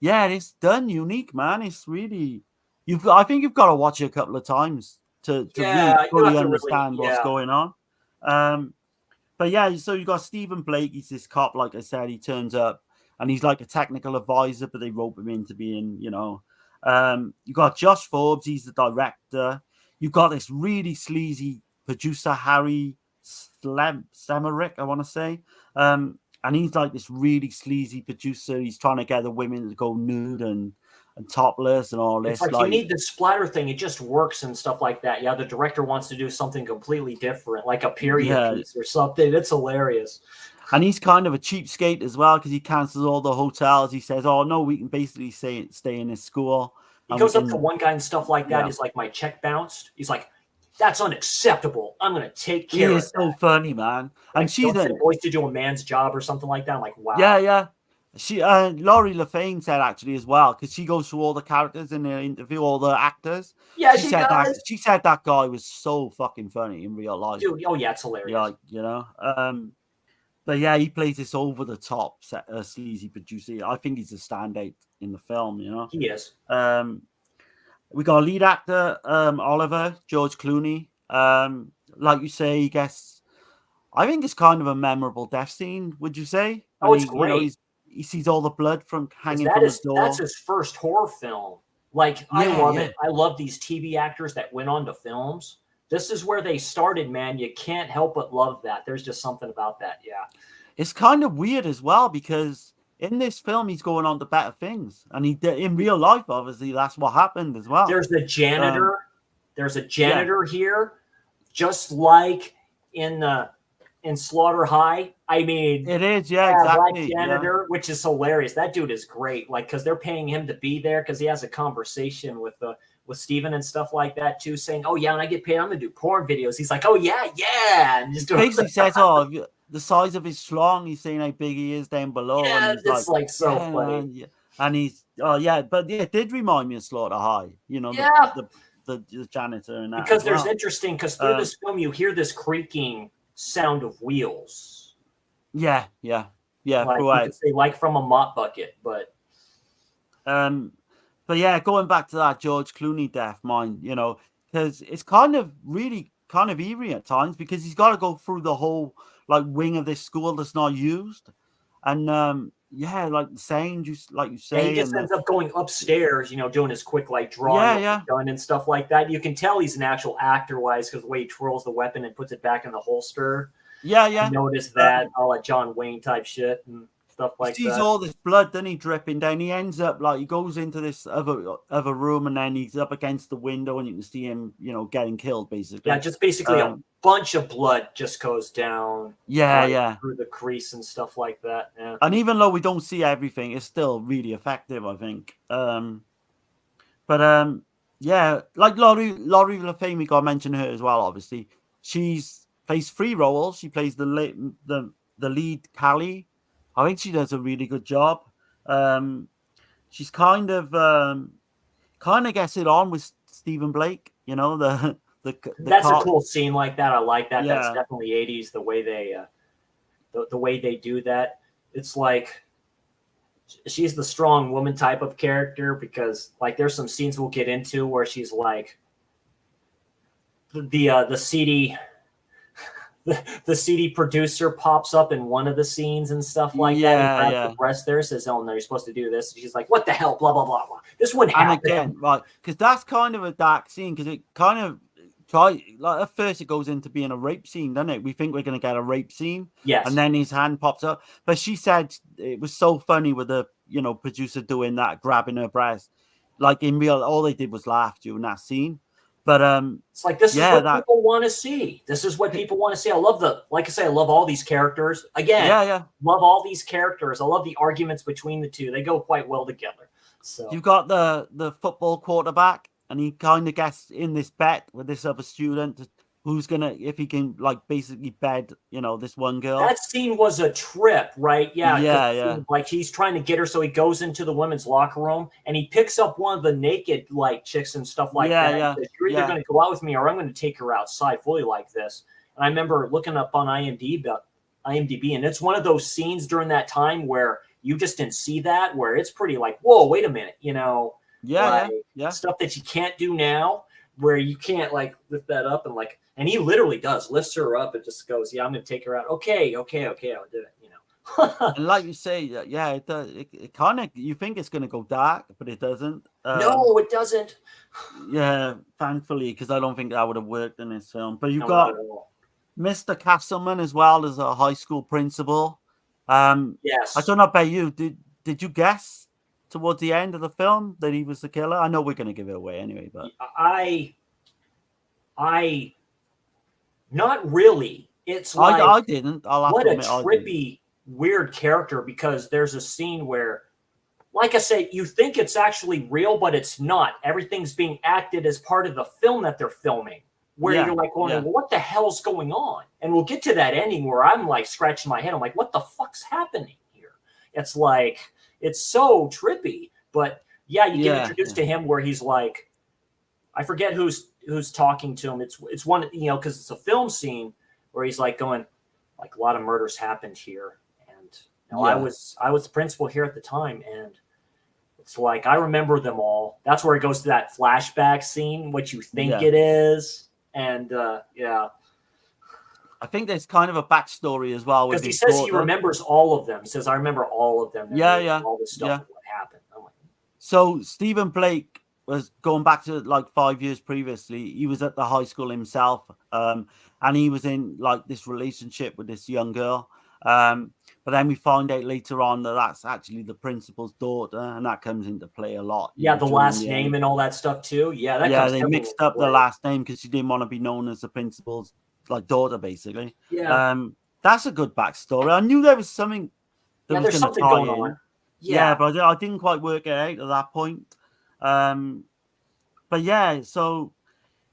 it's done unique, man. It's really I think you've got to watch it a couple of times to really fully understand what's going on. But yeah, so you got Stephen Blake. He's this cop, like I said. He turns up, and he's like a technical advisor, but they rope him into being, You got Josh Forbes, he's the director. You got this really sleazy producer, Harry Semerick, I want to say. And he's like this really sleazy producer. He's trying to get the women to go nude and topless and all this. It's like you need the splatter thing. It just works and stuff like that. Yeah, the director wants to do something completely different, like a period piece or something. It's hilarious. And he's kind of a cheapskate as well, because he cancels all the hotels. He says, "Oh no, we can basically stay in his school." He goes up to one guy and stuff like that. He's like, "My check bounced." He's like, "That's unacceptable. I'm going to take care of it." He is so funny, man. And she's always to do a man's job or something like that. I'm like, wow. Yeah. She Laurie LaFane said actually as well, because she goes through all the characters in the interview, all the actors. Yeah, she said does. She said that guy was so fucking funny in real life. Dude, oh yeah, it's hilarious. Yeah, but yeah, he plays this over the top sleazy producer. I think he's a standout in the film. He is. We got a lead actor, Oliver George Clooney. Like you say, he gets. I think it's kind of a memorable death scene. Would you say? It's great. He sees all the blood from hanging from his door. That's his first horror film. Like, I love it. I love these TV actors that went on to films. This is where they started, man. You can't help but love that. There's just something about that. Yeah. It's kind of weird as well, because in this film, he's going on to better things. And in real life, obviously, that's what happened as well. There's a janitor. Here, just like in Slaughter High. I mean, it is, exactly. That janitor, which is hilarious. That dude is great. Like, because they're paying him to be there, because he has a conversation with Steven and stuff like that too, saying, "Oh yeah, when I get paid, I'm gonna do porn videos." He's like, "Oh yeah," and just basically says, "Oh, the size of his schlong." He's saying how big he is down below. Yeah, and he's like so funny. And he's it did remind me of Slaughter High. The janitor and that. Because there's interesting, because through this film you hear this creaking sound of wheels. Yeah. Like, you could say like from a mop bucket, but. But yeah, going back to that George Clooney death, because it's kind of eerie at times, because he's got to go through the whole like wing of this school that's not used, and like the sound, like you say, and he just ends up going upstairs, doing his quick like drawing gun and stuff like that. You can tell he's an actual actor wise, because the way he twirls the weapon and puts it back in the holster. Yeah. Notice that all that John Wayne type shit and stuff like that. He sees all this blood, then he dripping down. He ends up he goes into this other room, and then he's up against the window, and you can see him, getting killed basically. Yeah, just basically a bunch of blood just goes down. Yeah, through the crease and stuff like that. Yeah. And even though we don't see everything, it's still really effective, I think. Like Laurie LaFane, we got to mention her as well. Obviously, she's plays 3 roles. She plays the lead, Callie. I think she does a really good job. She's kind of gets it on with Stephen Blake. That's a cool scene like that. I like that. Yeah. That's definitely 80s. The way they the way they do that. It's like she's the strong woman type of character, because like there's some scenes we'll get into where she's like the CD. The CD producer pops up in one of the scenes and stuff like that. And grabs the breast there, says, "Oh no, you're supposed to do this." And she's like, "What the hell?" Blah blah blah blah. This wouldn't happen. And again, right? Because that's kind of a dark scene. Because it kind of at first it goes into being a rape scene, doesn't it? We think we're going to get a rape scene, yes. And then his hand pops up. But she said it was so funny with the producer doing that, grabbing her breast. Like in real, all they did was laugh during that scene. But it's like this is what people want to see. This is what people want to see. I love I love all these characters. Again, love all these characters. I love the arguments between the two. They go quite well together. So you've got the football quarterback, and he kind of gets in this bet with this other student who's gonna, if he can, like, basically bed, this one girl. That scene was a trip, right? Yeah. Like, he's trying to get her, so he goes into the women's locker room and he picks up one of the naked, like, chicks and stuff like that. Yeah. Says, "You're either going to go out with me, or I'm going to take her outside fully like this." And I remember looking up on IMDb, and it's one of those scenes during that time where you just didn't see that, where it's pretty like, whoa, wait a minute, stuff that you can't do now, where you can't like lift that up and like. And he literally lifts her up and just goes, "Yeah, I'm going to take her out." Okay, I'll do it. And like you say, yeah, it does. It kind of, you think it's going to go dark, but it doesn't. No, it doesn't. Yeah, thankfully, because I don't think that would have worked in this film. But you've No, got not at all. Mr. Castleman as well as a high school principal. I Yes. don't know about you. Did you guess towards the end of the film that he was the killer? I know we're going to give it away anyway, but I not really. It's like I didn't. I'll have what to a admit, I didn't. trippy, weird character, because there's a scene where, like I say, you think it's actually real, but it's not. Everything's being acted as part of the film that they're filming, where Yeah, you're like going, yeah. well, what the hell's going on? And we'll get to that ending where I'm like scratching my head. I'm like, what the fuck's happening here? It's like, it's so trippy. But yeah, you get introduced to him where he's like, I forget who's talking to him. It's one, because it's a film scene where he's like going, like, a lot of murders happened here. And I was the principal here at the time, and it's like, I remember them all. That's where it goes to that flashback scene, what you think it is. And yeah. I think there's kind of a backstory as well. Because he says he remembers all of them. He says, I remember all of them. Yeah. All this stuff, what happened. I'm like, So Stephen Blake was going back to like 5 years previously. He was at the high school himself, and he was in like this relationship with this young girl. But then we find out later on that that's actually the principal's daughter, and that comes into play a lot. Yeah, the last name and all that stuff too. Yeah, they mixed up the last name because she didn't want to be known as the principal's like daughter, basically. Yeah, that's a good backstory. I knew there was something. There's something going on. Yeah, but I didn't quite work it out at that point. But yeah, so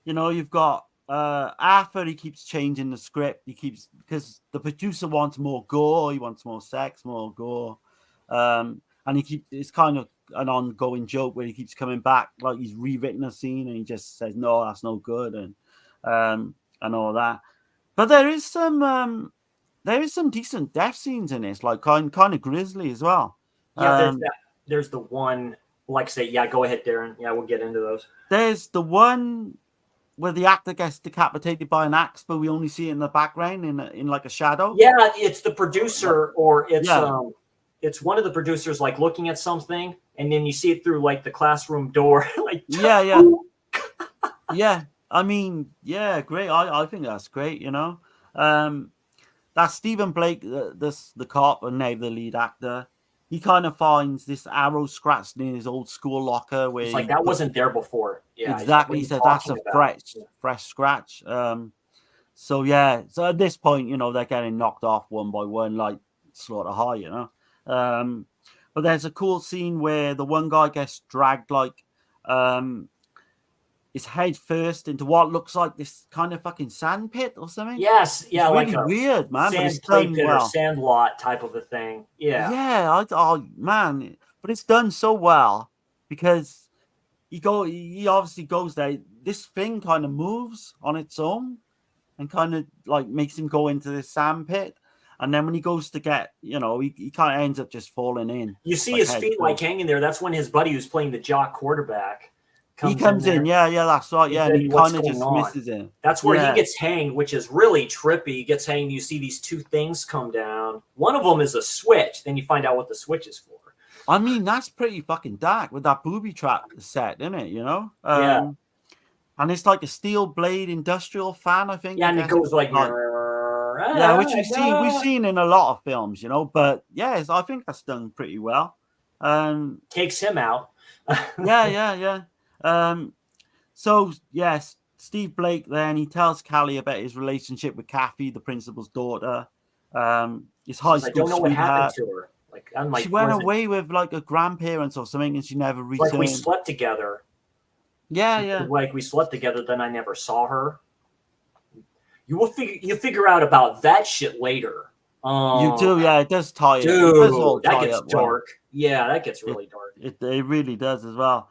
you've got Arthur. He keeps changing the script. Because the producer wants more gore. He wants more sex, more gore. And it's kind of an ongoing joke where he keeps coming back, like he's rewritten a scene and he just says, no, that's no good, and all that. But there is some decent death scenes in this, like kind of grisly as well. Yeah, there's the one, like I say, yeah, go ahead, Darren. Yeah, we'll get into those. There's the one where the actor gets decapitated by an axe, but we only see it in the background in like a shadow. Yeah, it's the producer, or it's one of the producers like looking at something, and then you see it through like the classroom door. Like, yeah. I mean, yeah, great. I think that's great. That's Stephen Blake, the cop, and now the lead actor. He kind of finds this arrow scratched in his old school locker. Where it's like that wasn't there before. Yeah, exactly. He said that's a fresh scratch. So at this point, they're getting knocked off one by one, like Slaughter High. But there's a cool scene where the one guy gets dragged like his head first into what looks like this kind of fucking sand pit or something. Yes, yeah, it's like really weird, man. Sand play pit or sand lot type of a thing. Yeah, man, but it's done so well because he obviously goes there. This thing kind of moves on its own and kind of like makes him go into this sand pit. And then when he goes to get, he kind of ends up just falling in. You see his feet like hanging there. That's when his buddy who's playing the jock quarterback comes in. Yeah, that's right. Yeah, and he kind of just misses it. That's where he gets hanged, which is really trippy. He gets hanged. You see these two things come down. One of them is a switch. Then you find out what the switch is for. I mean, that's pretty fucking dark with that booby trap set, isn't it? Yeah. And it's like a steel blade industrial fan, I think. Yeah, and it goes like which we've seen in a lot of films, But yes, I think that's done pretty well. Takes him out. Yeah. So yes, Steve Blake then he tells Callie about his relationship with Kathy, the principal's daughter. His high school I don't know what happened to her. Like she went away with like her grandparents or something, and she never returned. Like we slept together. Yeah. Like we slept together, then I never saw her. You figure out about that shit later. You do, yeah. It does tie dude, that gets dark. Well. Yeah, that gets really dark. It really does as well.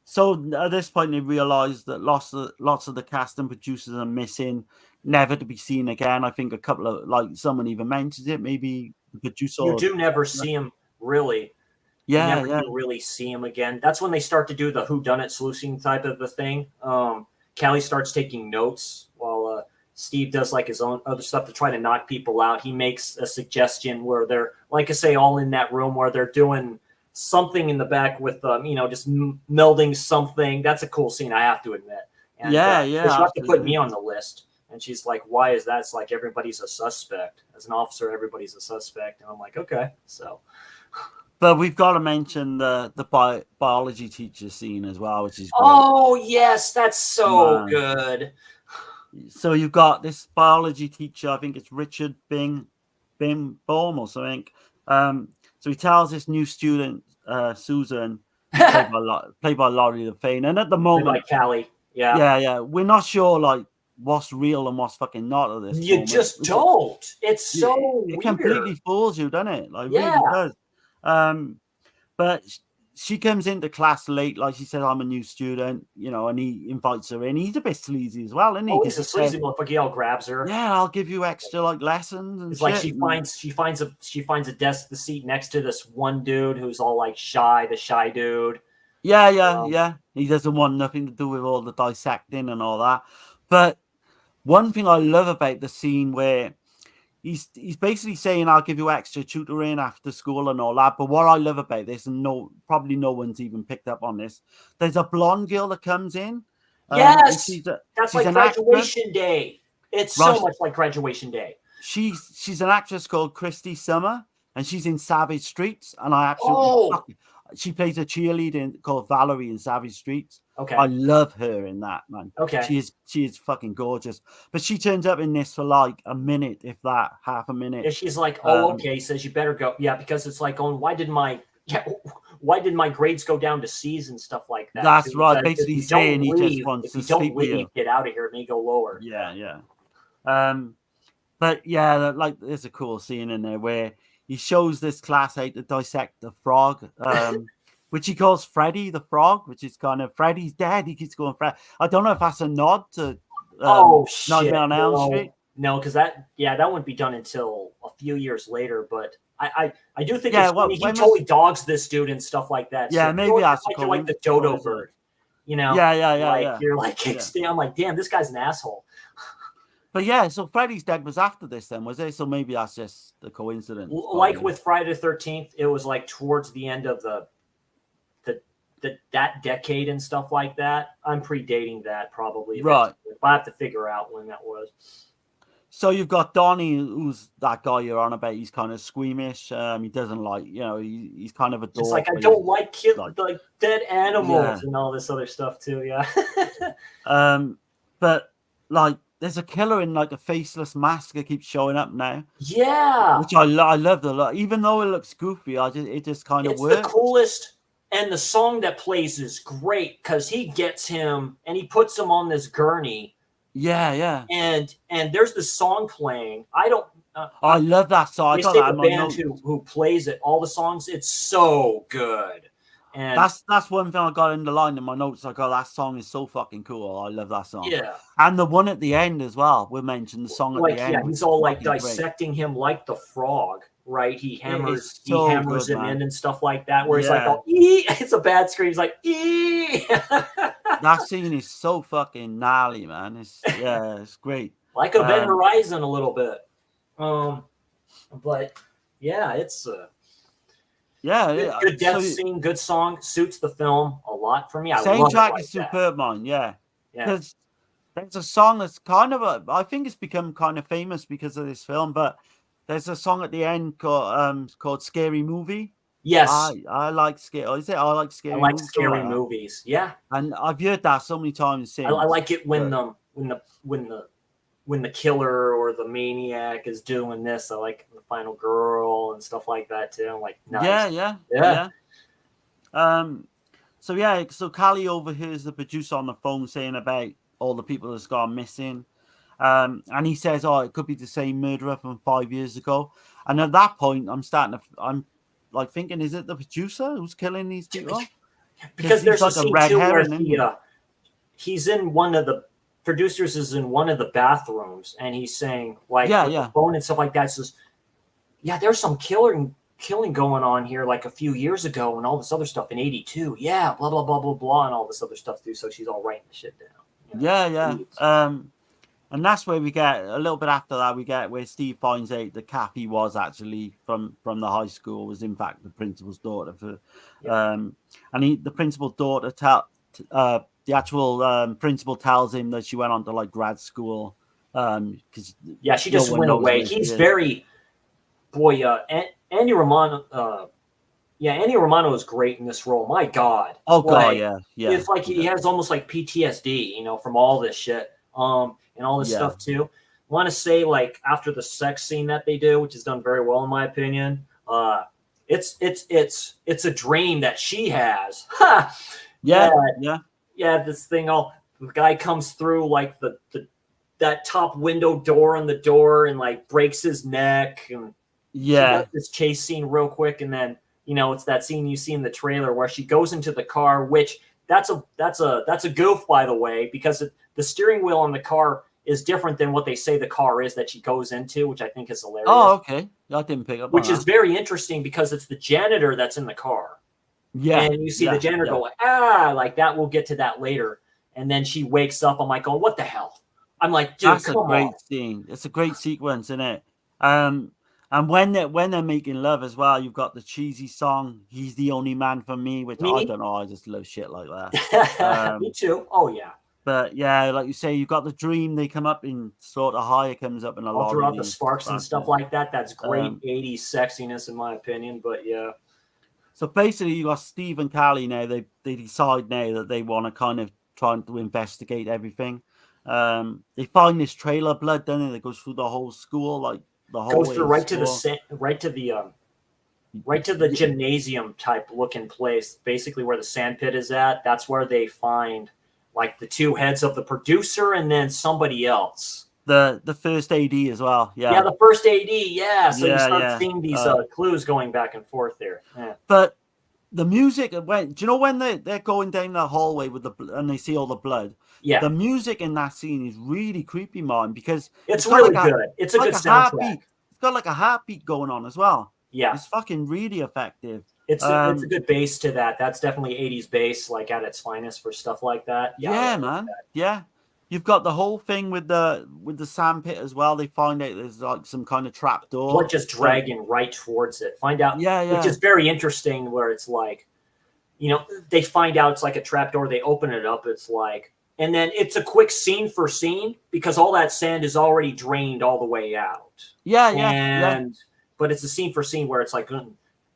So at this point, they realize that lots of the cast and producers are missing, never to be seen again. I think a couple of someone even mentions it. Maybe the producer. You do never see him really. Yeah, you never really see him again. That's when they start to do the whodunit sleuthing type of a thing. Callie starts taking notes while Steve does like his own other stuff to try to knock people out. He makes a suggestion where they're, like I say, all in that room where they're doing something in the back with just melding something. That's a cool scene, I have to admit. And, She you have to put me on the list. And she's like, why is that? It's like everybody's a suspect. As an officer, everybody's a suspect. And I'm like, okay. So, but we've got to mention the biology teacher scene as well, which is great. Oh yes, that's so good. So you've got this biology teacher, I think it's Richard Bimbaum or something. So he tells this new student, Susan, played by Laurie LaFane, and at the moment, like Callie, yeah, we're not sure like what's real and what's fucking not at this. You moment. just don't. It's so it weird. completely fools you, doesn't it? Like really does. But she comes into class late, like she said, I'm a new student, and he invites her in. He's a bit sleazy as well, isn't he? Oh, he's a sleazy motherfucker. He all grabs her. Yeah, I'll give you extra like lessons and it's shit. Like she finds a desk, the seat next to this one dude who's all like the shy dude. Yeah. He doesn't want nothing to do with all the dissecting and all that. But one thing I love about the scene where he's basically saying, I'll give you extra tutoring after school and all that. But what I love about this, and probably no one's even picked up on this, there's a blonde girl that comes in. Yes, that's like like graduation day. It's so much like graduation day. She's an actress called Christy Summer, and she's in Savage Streets. And I absolutely she plays a cheerleader called Valerie in Savage Streets. Okay, I love her in that, man. Okay, she is fucking gorgeous. But she turns up in this for like a minute, if that, half a minute. Yeah, she's like, okay. Says you better go. Yeah, because it's like, why did my grades go down to C's and stuff like that? That's right. Basically saying he just wants to sleep with you. Get out of here. It may go lower. Yeah. But yeah, like there's a cool scene in there where he shows this class how to dissect the frog, which he calls Freddy the Frog, which is kind of Freddy's dead. He keeps going Fred. I don't know if that's a nod to Nightmare on Elm Street. No, because that wouldn't be done until a few years later. But I do think it's funny. He totally dogs this dude and stuff like that. Yeah, so maybe that's like the dodo bird. Yeah. You're like, I'm like, damn, this guy's an asshole. But yeah, so Freddy's Dead was after this then, was it? So maybe that's just the coincidence. Like with Friday the 13th, it was like towards the end of that decade and stuff like that. I'm predating that probably. Right. I have to figure out when that was. So you've got Donnie, who's that guy you're on about. He's kind of squeamish. He doesn't like, he's kind of a dog. It's like, I don't like dead animals and all this other stuff too. Yeah. But like, there's a killer in like a faceless mask that keeps showing up now. Yeah. Which I love a lot. Even though it looks goofy, it just kind of works. It's the coolest. And the song that plays is great because he gets him and he puts him on this gurney. Yeah. And there's the song playing. I love that song. They say the band who plays it, all the songs, it's so good. And that's one thing I got in the line in my notes. I go, that song is so fucking cool. I love that song. Yeah. And the one at the end as well. We mentioned the song at the end. Yeah, he's all like dissecting him like the frog, right? He hammers him in and stuff like that. Where he's like, oh, it's a bad scream. He's like, that scene is so fucking gnarly, man. It's great. Like Event Horizon a little bit. But yeah, it's good death scene, good song, suits the film a lot for me. Soundtrack is superb, man. Yeah. Because there's a song that's kind of I think it's become kind of famous because of this film, but there's a song at the end called Scary Movie. Yes. I like scary. I like scary. I like scary movies. Yeah. And I've heard that so many times since. I like it when the killer or the maniac is doing this. I like the final girl and stuff like that too. I'm like, nice. Yeah. So Callie overhears the producer on the phone saying about all the people that's gone missing. And he says, it could be the same murderer from 5 years ago. And at that point, I'm like thinking, is it the producer who's killing these people? Because there's like a scene too where he's in one of the producers is in one of the bathrooms and he's saying the phone and stuff like that. Says, there's some killing going on here like a few years ago and all this other stuff in 82. Yeah, blah, blah, blah, blah, blah, and all this other stuff too. So she's all writing the shit down. Yeah. And that's where we get a little bit after that. We get where Steve finds out that Kathy was actually from the high school, was in fact the principal's daughter. And the principal's daughter the actual principal tells him that she went on to like grad school. Because she just went away. He's very Andy Romano. Andy Romano is great in this role. My God. Oh God, yeah. It's like he has almost like PTSD, from all this shit. And all this stuff too. I want to say, like, after the sex scene that they do, which is done very well in my opinion, it's a dream that she has. This thing, the guy comes through like that top window door on the door and like breaks his neck, and this chase scene real quick, and then it's that scene you see in the trailer where she goes into the car, which that's a goof, by the way, because the steering wheel on the car is different than what they say the car is that she goes into, which I think is hilarious. Oh, okay. I didn't pick up on which that. is very interesting because it's the janitor that's in the car. Yeah. And you see the janitor go, like that. We'll get to that later. And then she wakes up. I'm like, going, what the hell? I'm like, dude, that's a great scene. It's a great sequence, isn't it? And when they're making love as well, you've got the cheesy song "He's the Only Man for Me," which I don't know. I just love shit like that. Me too. Oh yeah. But yeah, like you say, you've got the dream. They come up in sort of high. It comes up in a lot throughout the sparks and stuff like that. That's great 80s sexiness, in my opinion. But yeah. So basically, you got Steve and Callie now. They decide now that they want to kind of try to investigate everything. They find this trail of blood, don't they? That goes through the whole school, like the whole goes through right to the gymnasium type looking place, basically where the sand pit is at. That's where they find like the two heads of the producer and then somebody else. The first AD as well. Yeah, the first AD. Yeah, so you start seeing these clues going back and forth there. Yeah. But the music, do you know when they're going down the hallway and they see all the blood? Yeah. The music in that scene is really creepy, man, because it's really good. It's a good soundtrack. It's got like a heartbeat going on as well. Yeah. It's fucking really effective. It's a good bass to that. That's definitely 80s bass, like at its finest for stuff like that. Yeah, man. Yeah. You've got the whole thing with the sand pit as well. They find out there's like some kind of trap door. Blood just dragging right towards it. Find out, which is very interesting. Where it's like, they find out it's like a trap door. They open it up. It's like, and then it's a quick scene for scene because all that sand is already drained all the way out. But it's a scene for scene where it's like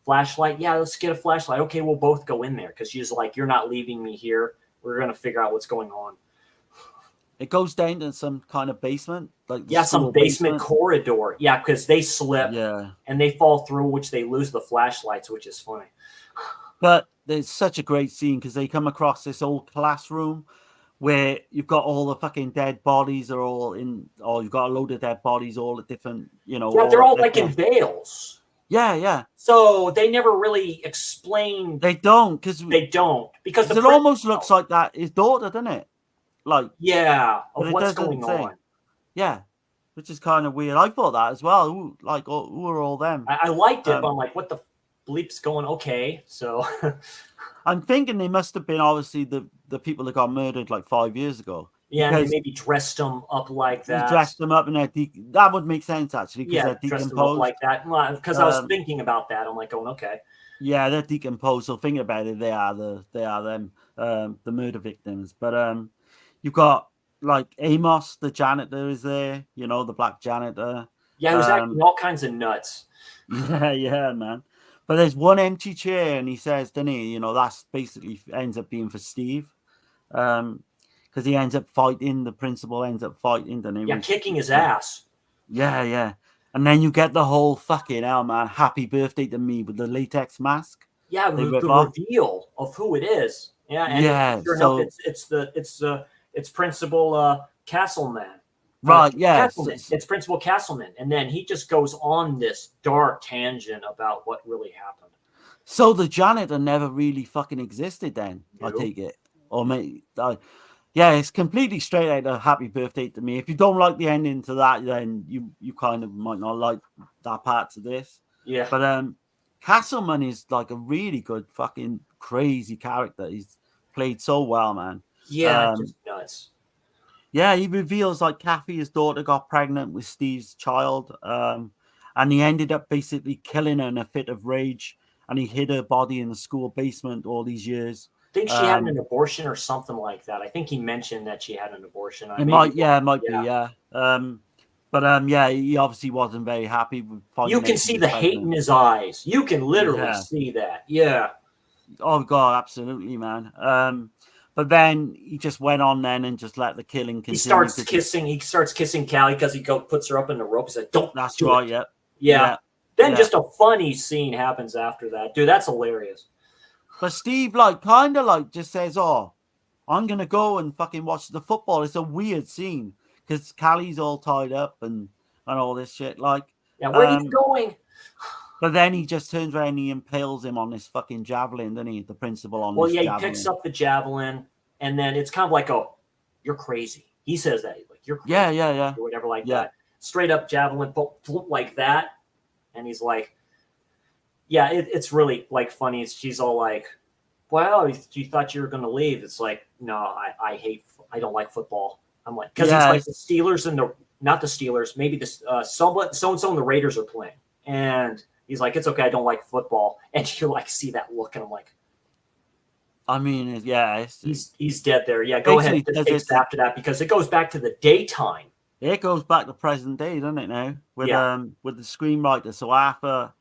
flashlight. Yeah, let's get a flashlight. Okay, we'll both go in there because she's like, you're not leaving me here. We're gonna figure out what's going on. It goes down to some kind of basement, like some basement corridor. Yeah, because they slip, and they fall through, which they lose the flashlights, which is funny. But there's such a great scene because they come across this old classroom where you've got all the fucking dead bodies are all in, or you've got a load of dead bodies all at different, Yeah, they're all like in veils. Yeah. So they never really explain. They don't because it almost looks like that his daughter, doesn't it? Like of what's going on. Yeah, which is kind of weird. I thought that as well. Who are all them? I liked it, but I'm like, what the bleep's going? Okay, so I'm thinking they must have been obviously the people that got murdered like 5 years ago. Yeah, and they maybe dressed them up like that. Dressed them up in that would make sense actually. Yeah, dressed them up like that. Because I was thinking about that. I'm like, going, okay. Yeah, they're decomposed. So thinking about it, they are them, the murder victims. But you've got like Amos, the janitor, is there. The black janitor. Yeah, he was acting all kinds of nuts. Yeah, man. But there's one empty chair, and he says, doesn't he? That's basically ends up being for Steve. Because he ends up fighting, the principal ends up fighting, doesn't he? Yeah, kicking his ass. Yeah. And then you get the whole fucking hell, man. Happy birthday to me with the latex mask. Yeah, the reveal of who it is. Yeah, and sure enough, it's Principal Castleman. Right, yeah. It's Principal Castleman. And then he just goes on this dark tangent about what really happened. So the janitor never really fucking existed then, I take it. Or maybe, it's completely straight out of Happy Birthday to Me. If you don't like the ending to that, then you kind of might not like that part to this. Yeah. But Castleman is like a really good fucking crazy character. He's played so well, man. Yeah, just nuts. Yeah, he reveals like Kathy, his daughter, got pregnant with Steve's child, and he ended up basically killing her in a fit of rage, and he hid her body in the school basement all these years. I think she had an abortion or something like that. I think he mentioned that she had an abortion. It might be, yeah. But yeah, he obviously wasn't very happy with finding You can out see she the was hate pregnant. in his eyes. You can literally Yeah. see that. Yeah. Oh god, absolutely, man. But then he just went on then and just let the killing continue. He starts kissing Callie because he puts her up in the rope. He's like, "Don't." That's do right. it. Yeah. Yeah. Then Yeah. just a funny scene happens after that, dude. That's hilarious. But Steve, like, kind of like just says, "Oh, I'm gonna go and fucking watch the football." It's a weird scene because Callie's all tied up and all this shit. Like, Yeah, where are you going? But then he just turns around and he impales him on this fucking javelin, doesn't he? The principal on this javelin. He picks up the javelin, and then it's kind of like, "Oh, you're crazy." He says that. He's like, "You're crazy." Yeah. Or whatever like that. Straight up javelin, like that. And he's like, yeah, it's really like funny. She's all like, "Well, you thought you were going to leave." It's like, "No, I don't like football." I'm like, because it's like the Steelers and not the Steelers, maybe the so-and-so and the Raiders are playing. And he's like, "It's okay, I don't like football." And you like see that look, and I'm like, I mean, yeah. He's dead there. Yeah, go ahead. It's after that because it goes back to the daytime. It goes back to present day, doesn't it now? With the screenwriter. So after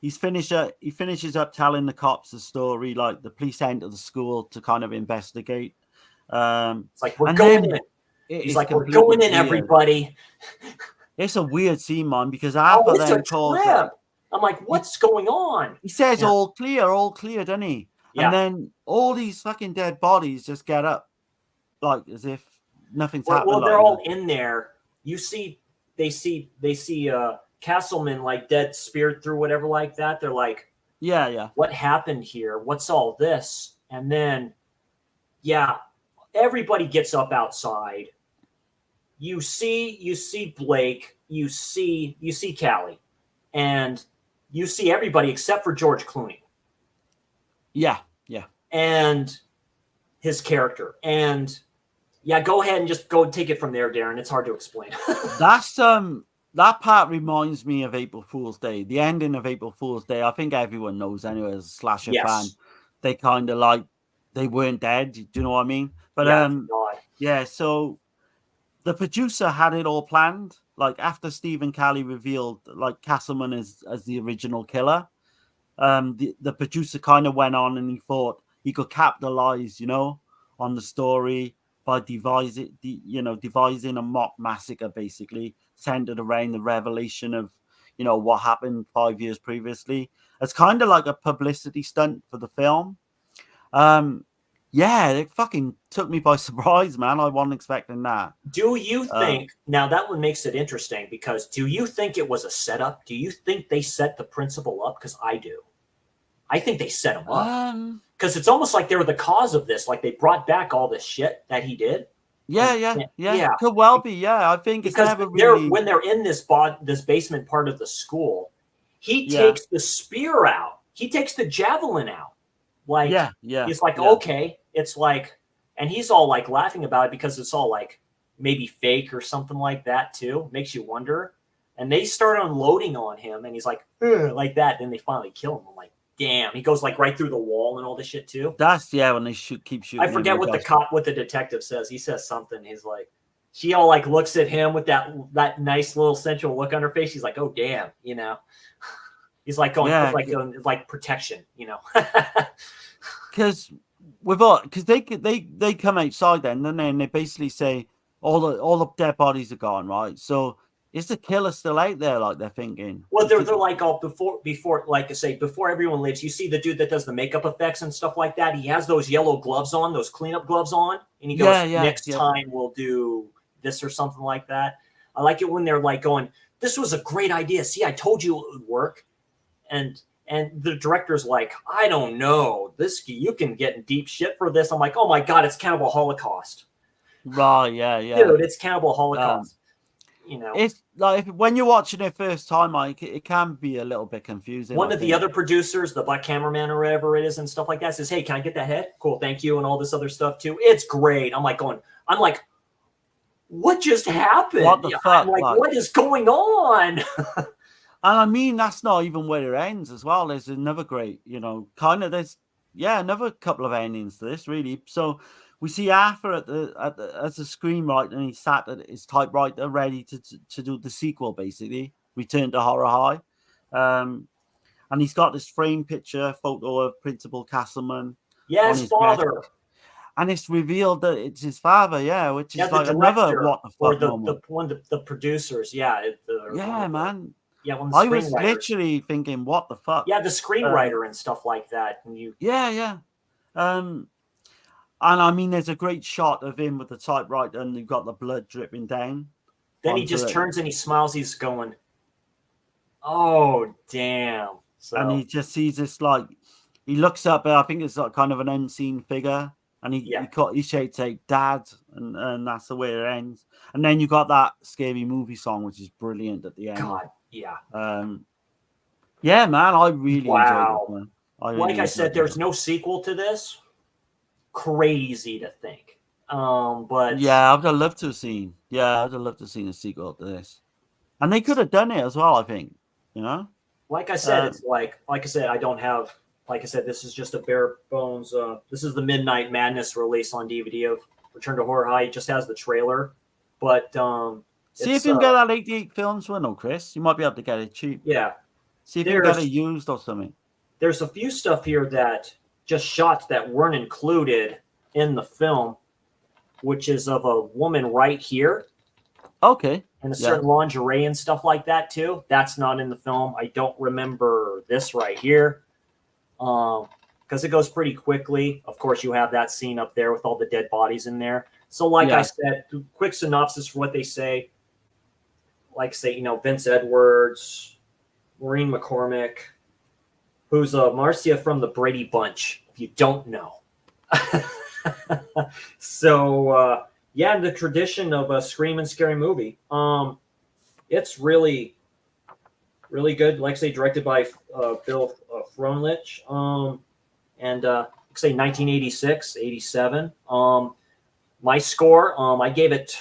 he finishes up telling the cops the story, like the police enter the school to kind of investigate. It's like, "We're going in." He's like, "We're going in, everybody." It's a weird scene, man, because after then calls her. I'm like, "What's going on?" He says all clear, doesn't he? Yeah. And then all these fucking dead bodies just get up, like as if nothing's happened. Well, they're all in there. You see, they see Castleman like dead, speared through whatever like that. They're like, yeah. What happened here? What's all this? And then, everybody gets up outside. You see Blake. You see Callie, and you see everybody except for George Clooney. Yeah. And his character. And go ahead and just go and take it from there, Darren. It's hard to explain. That's that part reminds me of April Fool's Day. The ending of April Fool's Day, I think everyone knows anyway, as a slasher fan. They kind of like they weren't dead. Do you know what I mean? But so the producer had it all planned. Like after Steve and Callie revealed like Castleman as the original killer, the producer kind of went on and he thought he could capitalize, on the story by devising a mock massacre, basically centered around the revelation of, what happened 5 years previously. It's kind of like a publicity stunt for the film. It fucking took me by surprise, man. I wasn't expecting that. Do you think now that one makes it interesting because do you think it was a setup? Do you think they set the principal up? Because I do. I think they set him up because it's almost like they were the cause of this. Like they brought back all this shit that he did. Yeah. Could well be. Yeah, I think because it's never really... when they're in this basement part of the school, he takes the spear out. He takes the javelin out. Like he's like, okay, it's like, and he's all like laughing about it because it's all like maybe fake or something like that too. Makes you wonder. And they start unloading on him, and he's like like that. Then they finally kill him. I'm like, damn, he goes like right through the wall and all this shit too. That's when they keep shooting. I forget what the detective says. He says something. He's like, she all like looks at him with that nice little sensual look on her face. She's like, oh damn, He's like going like protection, Because they come outside then, and then they basically say all the dead bodies are gone, right? So is the killer still out there? Like they're thinking. Well, they're like before, like I say, before everyone leaves. You see the dude that does the makeup effects and stuff like that. He has those yellow gloves on, those cleanup gloves on, and he goes, "Next time we'll do this or something like that." I like it when they're like going, "This was a great idea. See, I told you it would work," and the director's like, "I don't know. You can get in deep shit for this." I'm like, "Oh my god, it's Cannibal Holocaust." Right? Yeah. Dude, it's Cannibal Holocaust. It's like when you're watching it first time, like it can be a little bit confusing. One of the other producers, the black cameraman or whatever it is, and stuff like that, says, "Hey, can I get that head? Cool, thank you," and all this other stuff too. It's great. I'm like, what just happened? What the fuck? I'm like, what is going on? And I mean, that's not even where it ends as well. There's another great, another couple of endings to this, really. So we see Arthur as a screenwriter, and he sat at his typewriter ready to do the sequel, basically, Return to Horror High. And he's got this framed photo of Principal Castleman. Yeah, his father. Desk. And it's revealed that it's his father, which is like the another what the fuck or moment. the producers, Man. Yeah, I was literally thinking, what the fuck? Yeah, the screenwriter and stuff like that. And and I mean, there's a great shot of him with the typewriter, and you've got the blood dripping down. Then he just turns and he smiles. He's going, "Oh, damn!" So, and he just sees this, like, he looks up. I think it's like kind of an unseen figure, and he shakes like "Dad," and that's the way it ends. And then you got that scary movie song, which is brilliant at the end. God, yeah. Yeah, man, I really enjoyed it, man. Like I said, there's no sequel to this. Crazy to think. But yeah, I'd have loved to have seen. Yeah, I'd have loved to have seen a sequel to this. And they could have done it as well, I think. Like I said, it's like I said, I don't have. Like I said, this is just a bare bones. This is the Midnight Madness release on DVD of Return to Horror High. It just has the trailer, but see if you can get that 88 films window, Chris. You might be able to get it cheap. Yeah. See if you can get it used or something. There's a few stuff here that just shots that weren't included in the film, which is of a woman right here. Okay. And a certain lingerie and stuff like that too. That's not in the film. I don't remember this right here. Because it goes pretty quickly. Of course, you have that scene up there with all the dead bodies in there. So, like I said, quick synopsis for what they say. Like, say, Vince Edwards, Maureen McCormick, who's Marcia from the Brady Bunch, if you don't know. So, in the tradition of a scream and scary movie, it's really, really good. Like I say, directed by Bill Froelich, and say 1986, 87. My score, I gave it,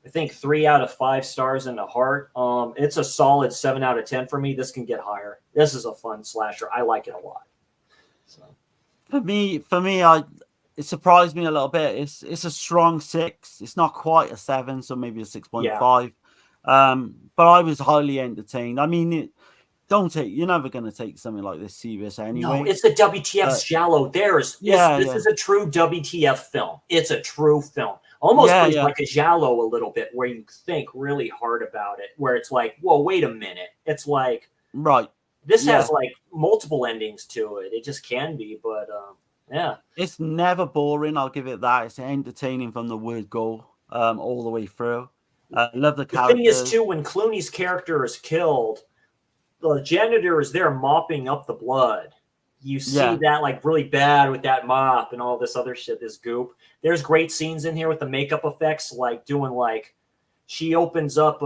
I think 3 out of 5 stars and a heart. It's a solid 7 out of 10 for me. This can get higher. This is a fun slasher. I like it a lot. So for me, it surprised me a little bit. It's a strong 6. It's not quite a 7, so maybe a 6.5. But I was highly entertained. I mean, you're never going to take something like this serious anyway. No, it's the WTF Shallow. This is a true WTF film. It's a true film. Almost like a Giallo a little bit, where you think really hard about it, where it's like, whoa, wait a minute. It's like, right. This has like multiple endings to it. It just can be, but it's never boring. I'll give it that. It's entertaining from the word go, all the way through. I love the characters. The thing is, too, when Clooney's character is killed, the janitor is there mopping up the blood. You see that like really bad with that mop and all this other shit, this goop. There's great scenes in here with the makeup effects, like doing like she opens up,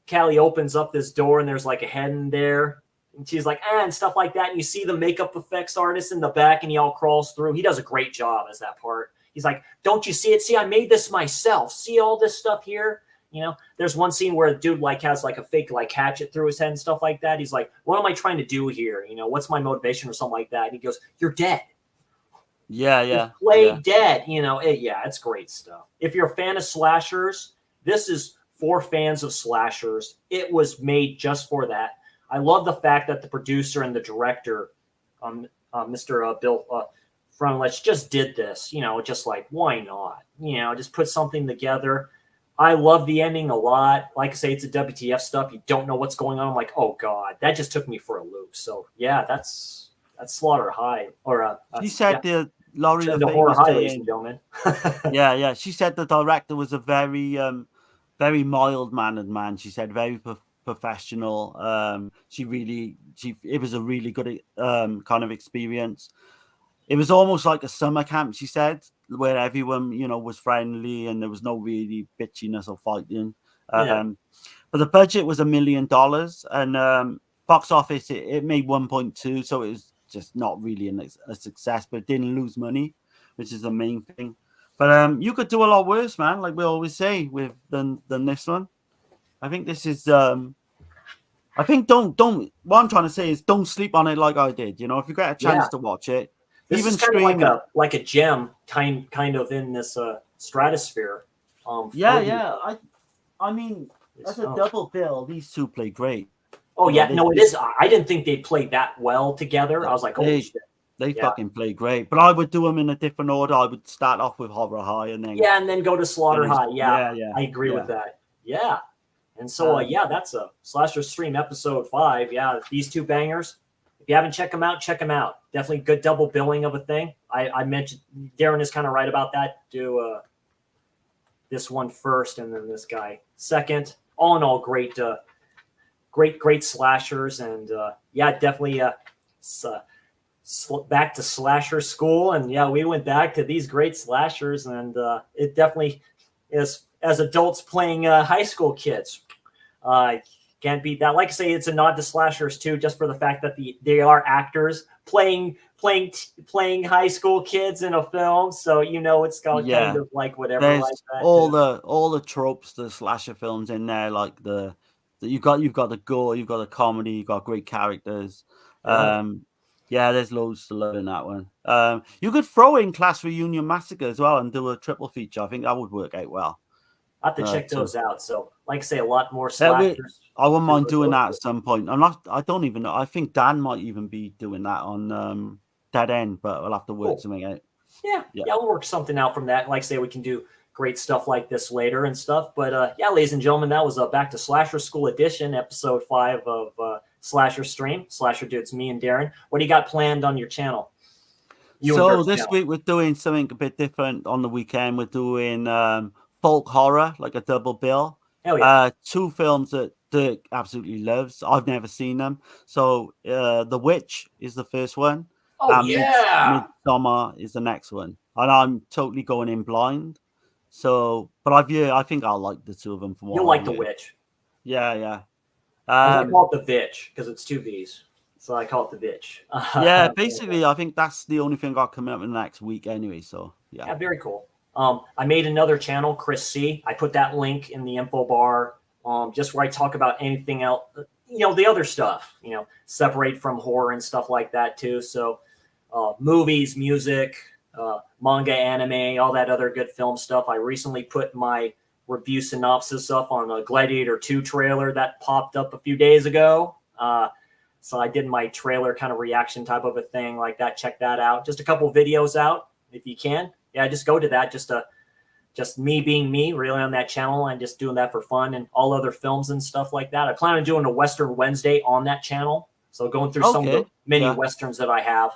Callie opens up this door and there's like a head in there. And she's like, and stuff like that. And you see the makeup effects artist in the back and he all crawls through. He does a great job as that part. He's like, don't you see it? See, I made this myself. See all this stuff here? There's one scene where a dude like has like a fake like hatchet through his head and stuff like that. He's like, what am I trying to do here? What's my motivation or something like that? And he goes, you're dead. Yeah. Play dead. It's great stuff. If you're a fan of slashers, this is for fans of slashers. It was made just for that. I love the fact that the producer and the director, Mr. Bill Froelich, just did this. Just like, why not? Just put something together. I love the ending a lot. Like I say, it's a WTF stuff. You don't know what's going on. I'm like, oh God, that just took me for a loop. So yeah, that's Slaughter High. Or you said the Laurie the Horror High, ladies and gentlemen. yeah. She said the director was a very, very mild-mannered man. She said very professional. It was a really good kind of experience. It was almost like a summer camp, she said, where everyone, was friendly and there was no really bitchiness or fighting. But the budget was $1 million, and box office, it made 1.2, so it was just not really a success, but it didn't lose money, which is the main thing. But you could do a lot worse, man. Like we always say, than this one. I think this is. I think don't. What I'm trying to say is don't sleep on it like I did. You know, if you get a chance to watch it, this even is kind stream of like a gem, kind of in this stratosphere. Yeah. I mean, as a double bill, these two play great. Oh yeah, no, it is. I didn't think they played that well together. I was like, holy shit. They fucking play great, but I would do them in a different order. I would start off with Horror High and then go to Slaughter High. Yeah, I agree with yeah. that. Yeah, and so that's a Slasher Stream episode 5. Yeah, these two bangers. If you haven't checked them out, check them out. Definitely good double billing of a thing. I mentioned Darren is kind of right about that. Do this one first and then this guy second. All in all, great slashers, and definitely back to slasher school, and we went back to these great slashers, and it definitely is as adults playing high school kids. Can't beat that. Like I say, it's a nod to slashers too, just for the fact that they are actors playing high school kids in a film, so it's kind of like whatever. There's like that all the tropes, the slasher films in there, like you've got the gore, you've got the comedy, you've got great characters. There's loads to love in that one. You could throw in Class Reunion Massacre as well and do a triple feature. I think that would work out well. I have to check those out. So, like I say, a lot more slashers. I wouldn't mind doing that at some point. I don't even know. I think Dan might even be doing that on Dead End, but we'll have to work something out. Yeah, we'll work something out from that. Like I say, we can do great stuff like this later and stuff. But ladies and gentlemen, that was Back to Slasher School Edition, episode 5 of Slasher Stream. Slasher Dudes, me and Darren. What do you got planned on your channel? This week we're doing something a bit different. On the weekend, we're doing folk horror, like a double bill. Hell yeah. 2 films that Dirk absolutely loves. I've never seen them. So The Witch is the first one. Midsommar is the next one. And I'm totally going in blind. So, but I think I'll like the 2 of them. You'll like The Witch. Yeah. I call it The Vitch because it's 2 V's. So I call it The Vitch. Basically, I think that's the only thing got coming up in the next week anyway. So, yeah, very cool. I made another channel, Chris C. I put that link in the info bar, just where I talk about anything else, the other stuff, separate from horror and stuff like that too. So movies, music, manga, anime, all that other good film stuff. I recently put my review synopsis up on a Gladiator 2 trailer that popped up a few days ago. So I did my trailer kind of reaction type of a thing like that. Check that out. Just a couple videos out if you can. Yeah, just go to that. Just me being me, really, on that channel. I'm just doing that for fun and all other films and stuff like that. I plan on doing a Western Wednesday on that channel. So going through some of the many Westerns that I have,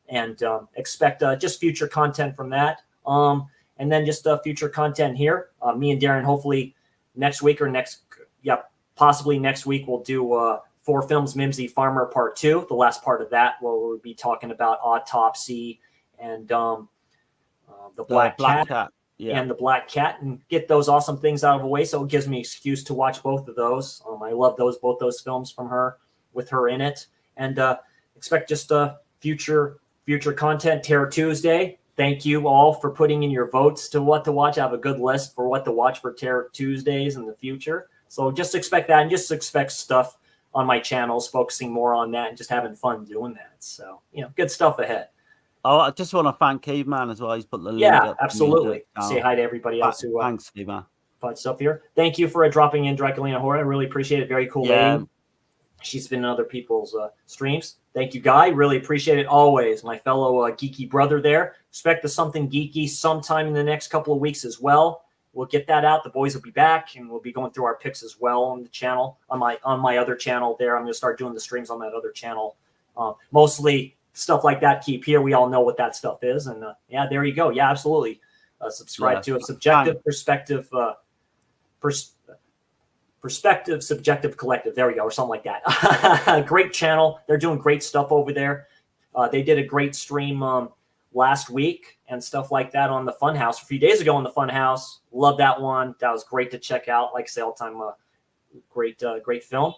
and expect just future content from that. And then just future content here. Me and Darren, hopefully next week or possibly next week, we'll do 4 Films Mimsy Farmer Part 2. The last part of that, where we'll be talking about Autopsy and the Black Cat. And the Black Cat, and get those awesome things out of the way. So it gives me an excuse to watch both of those. I love both those films from her, with her in it, and expect just future content. Terror Tuesday. Thank you all for putting in your votes to what to watch. I have a good list for what to watch for Terror Tuesdays in the future. So just expect that, and just expect stuff on my channels focusing more on that and just having fun doing that. So good stuff ahead. Oh, I just want to thank Caveman as well. He's put the link up. Absolutely. Say hi to everybody else who thanks, Caveman. Fun stuff here. Thank you for dropping in, Draculina Horror. I really appreciate it. Very cool lady. She's been in other people's streams. Thank you, Guy. Really appreciate it always. My fellow geeky brother there. Expect something geeky sometime in the next couple of weeks as well. We'll get that out. The boys will be back, and we'll be going through our picks as well on the channel. On my other channel there, I'm going to start doing the streams on that other channel. Mostly stuff like that. Keep here. We all know what that stuff is, and there you go. Yeah, absolutely. Subscribe to a subjective perspective. Perspective, subjective, collective. There we go, or something like that. Great channel. They're doing great stuff over there. They did a great stream last week and stuff like that on the Funhouse a few days ago on the Funhouse. Love that one. That was great to check out. Like I say all the time, great film.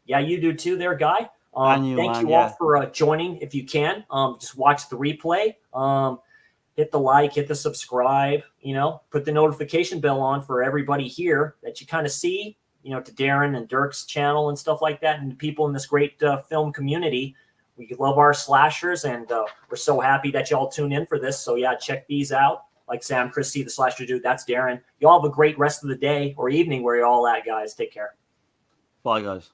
Yeah, you do too there, Guy. Thank you all for joining if you can. Just watch the replay. hit the like, hit the subscribe, put the notification bell on for everybody here that you kind of see, to Darren and Dirk's channel and stuff like that, and the people in this great film community. We love our slashers, and we're so happy that y'all tune in for this. So yeah, check these out. Like Sam, Chris C, the Slasher Dude, that's Darren. Y'all have a great rest of the day or evening where you're all at, guys. Take care. Bye, guys.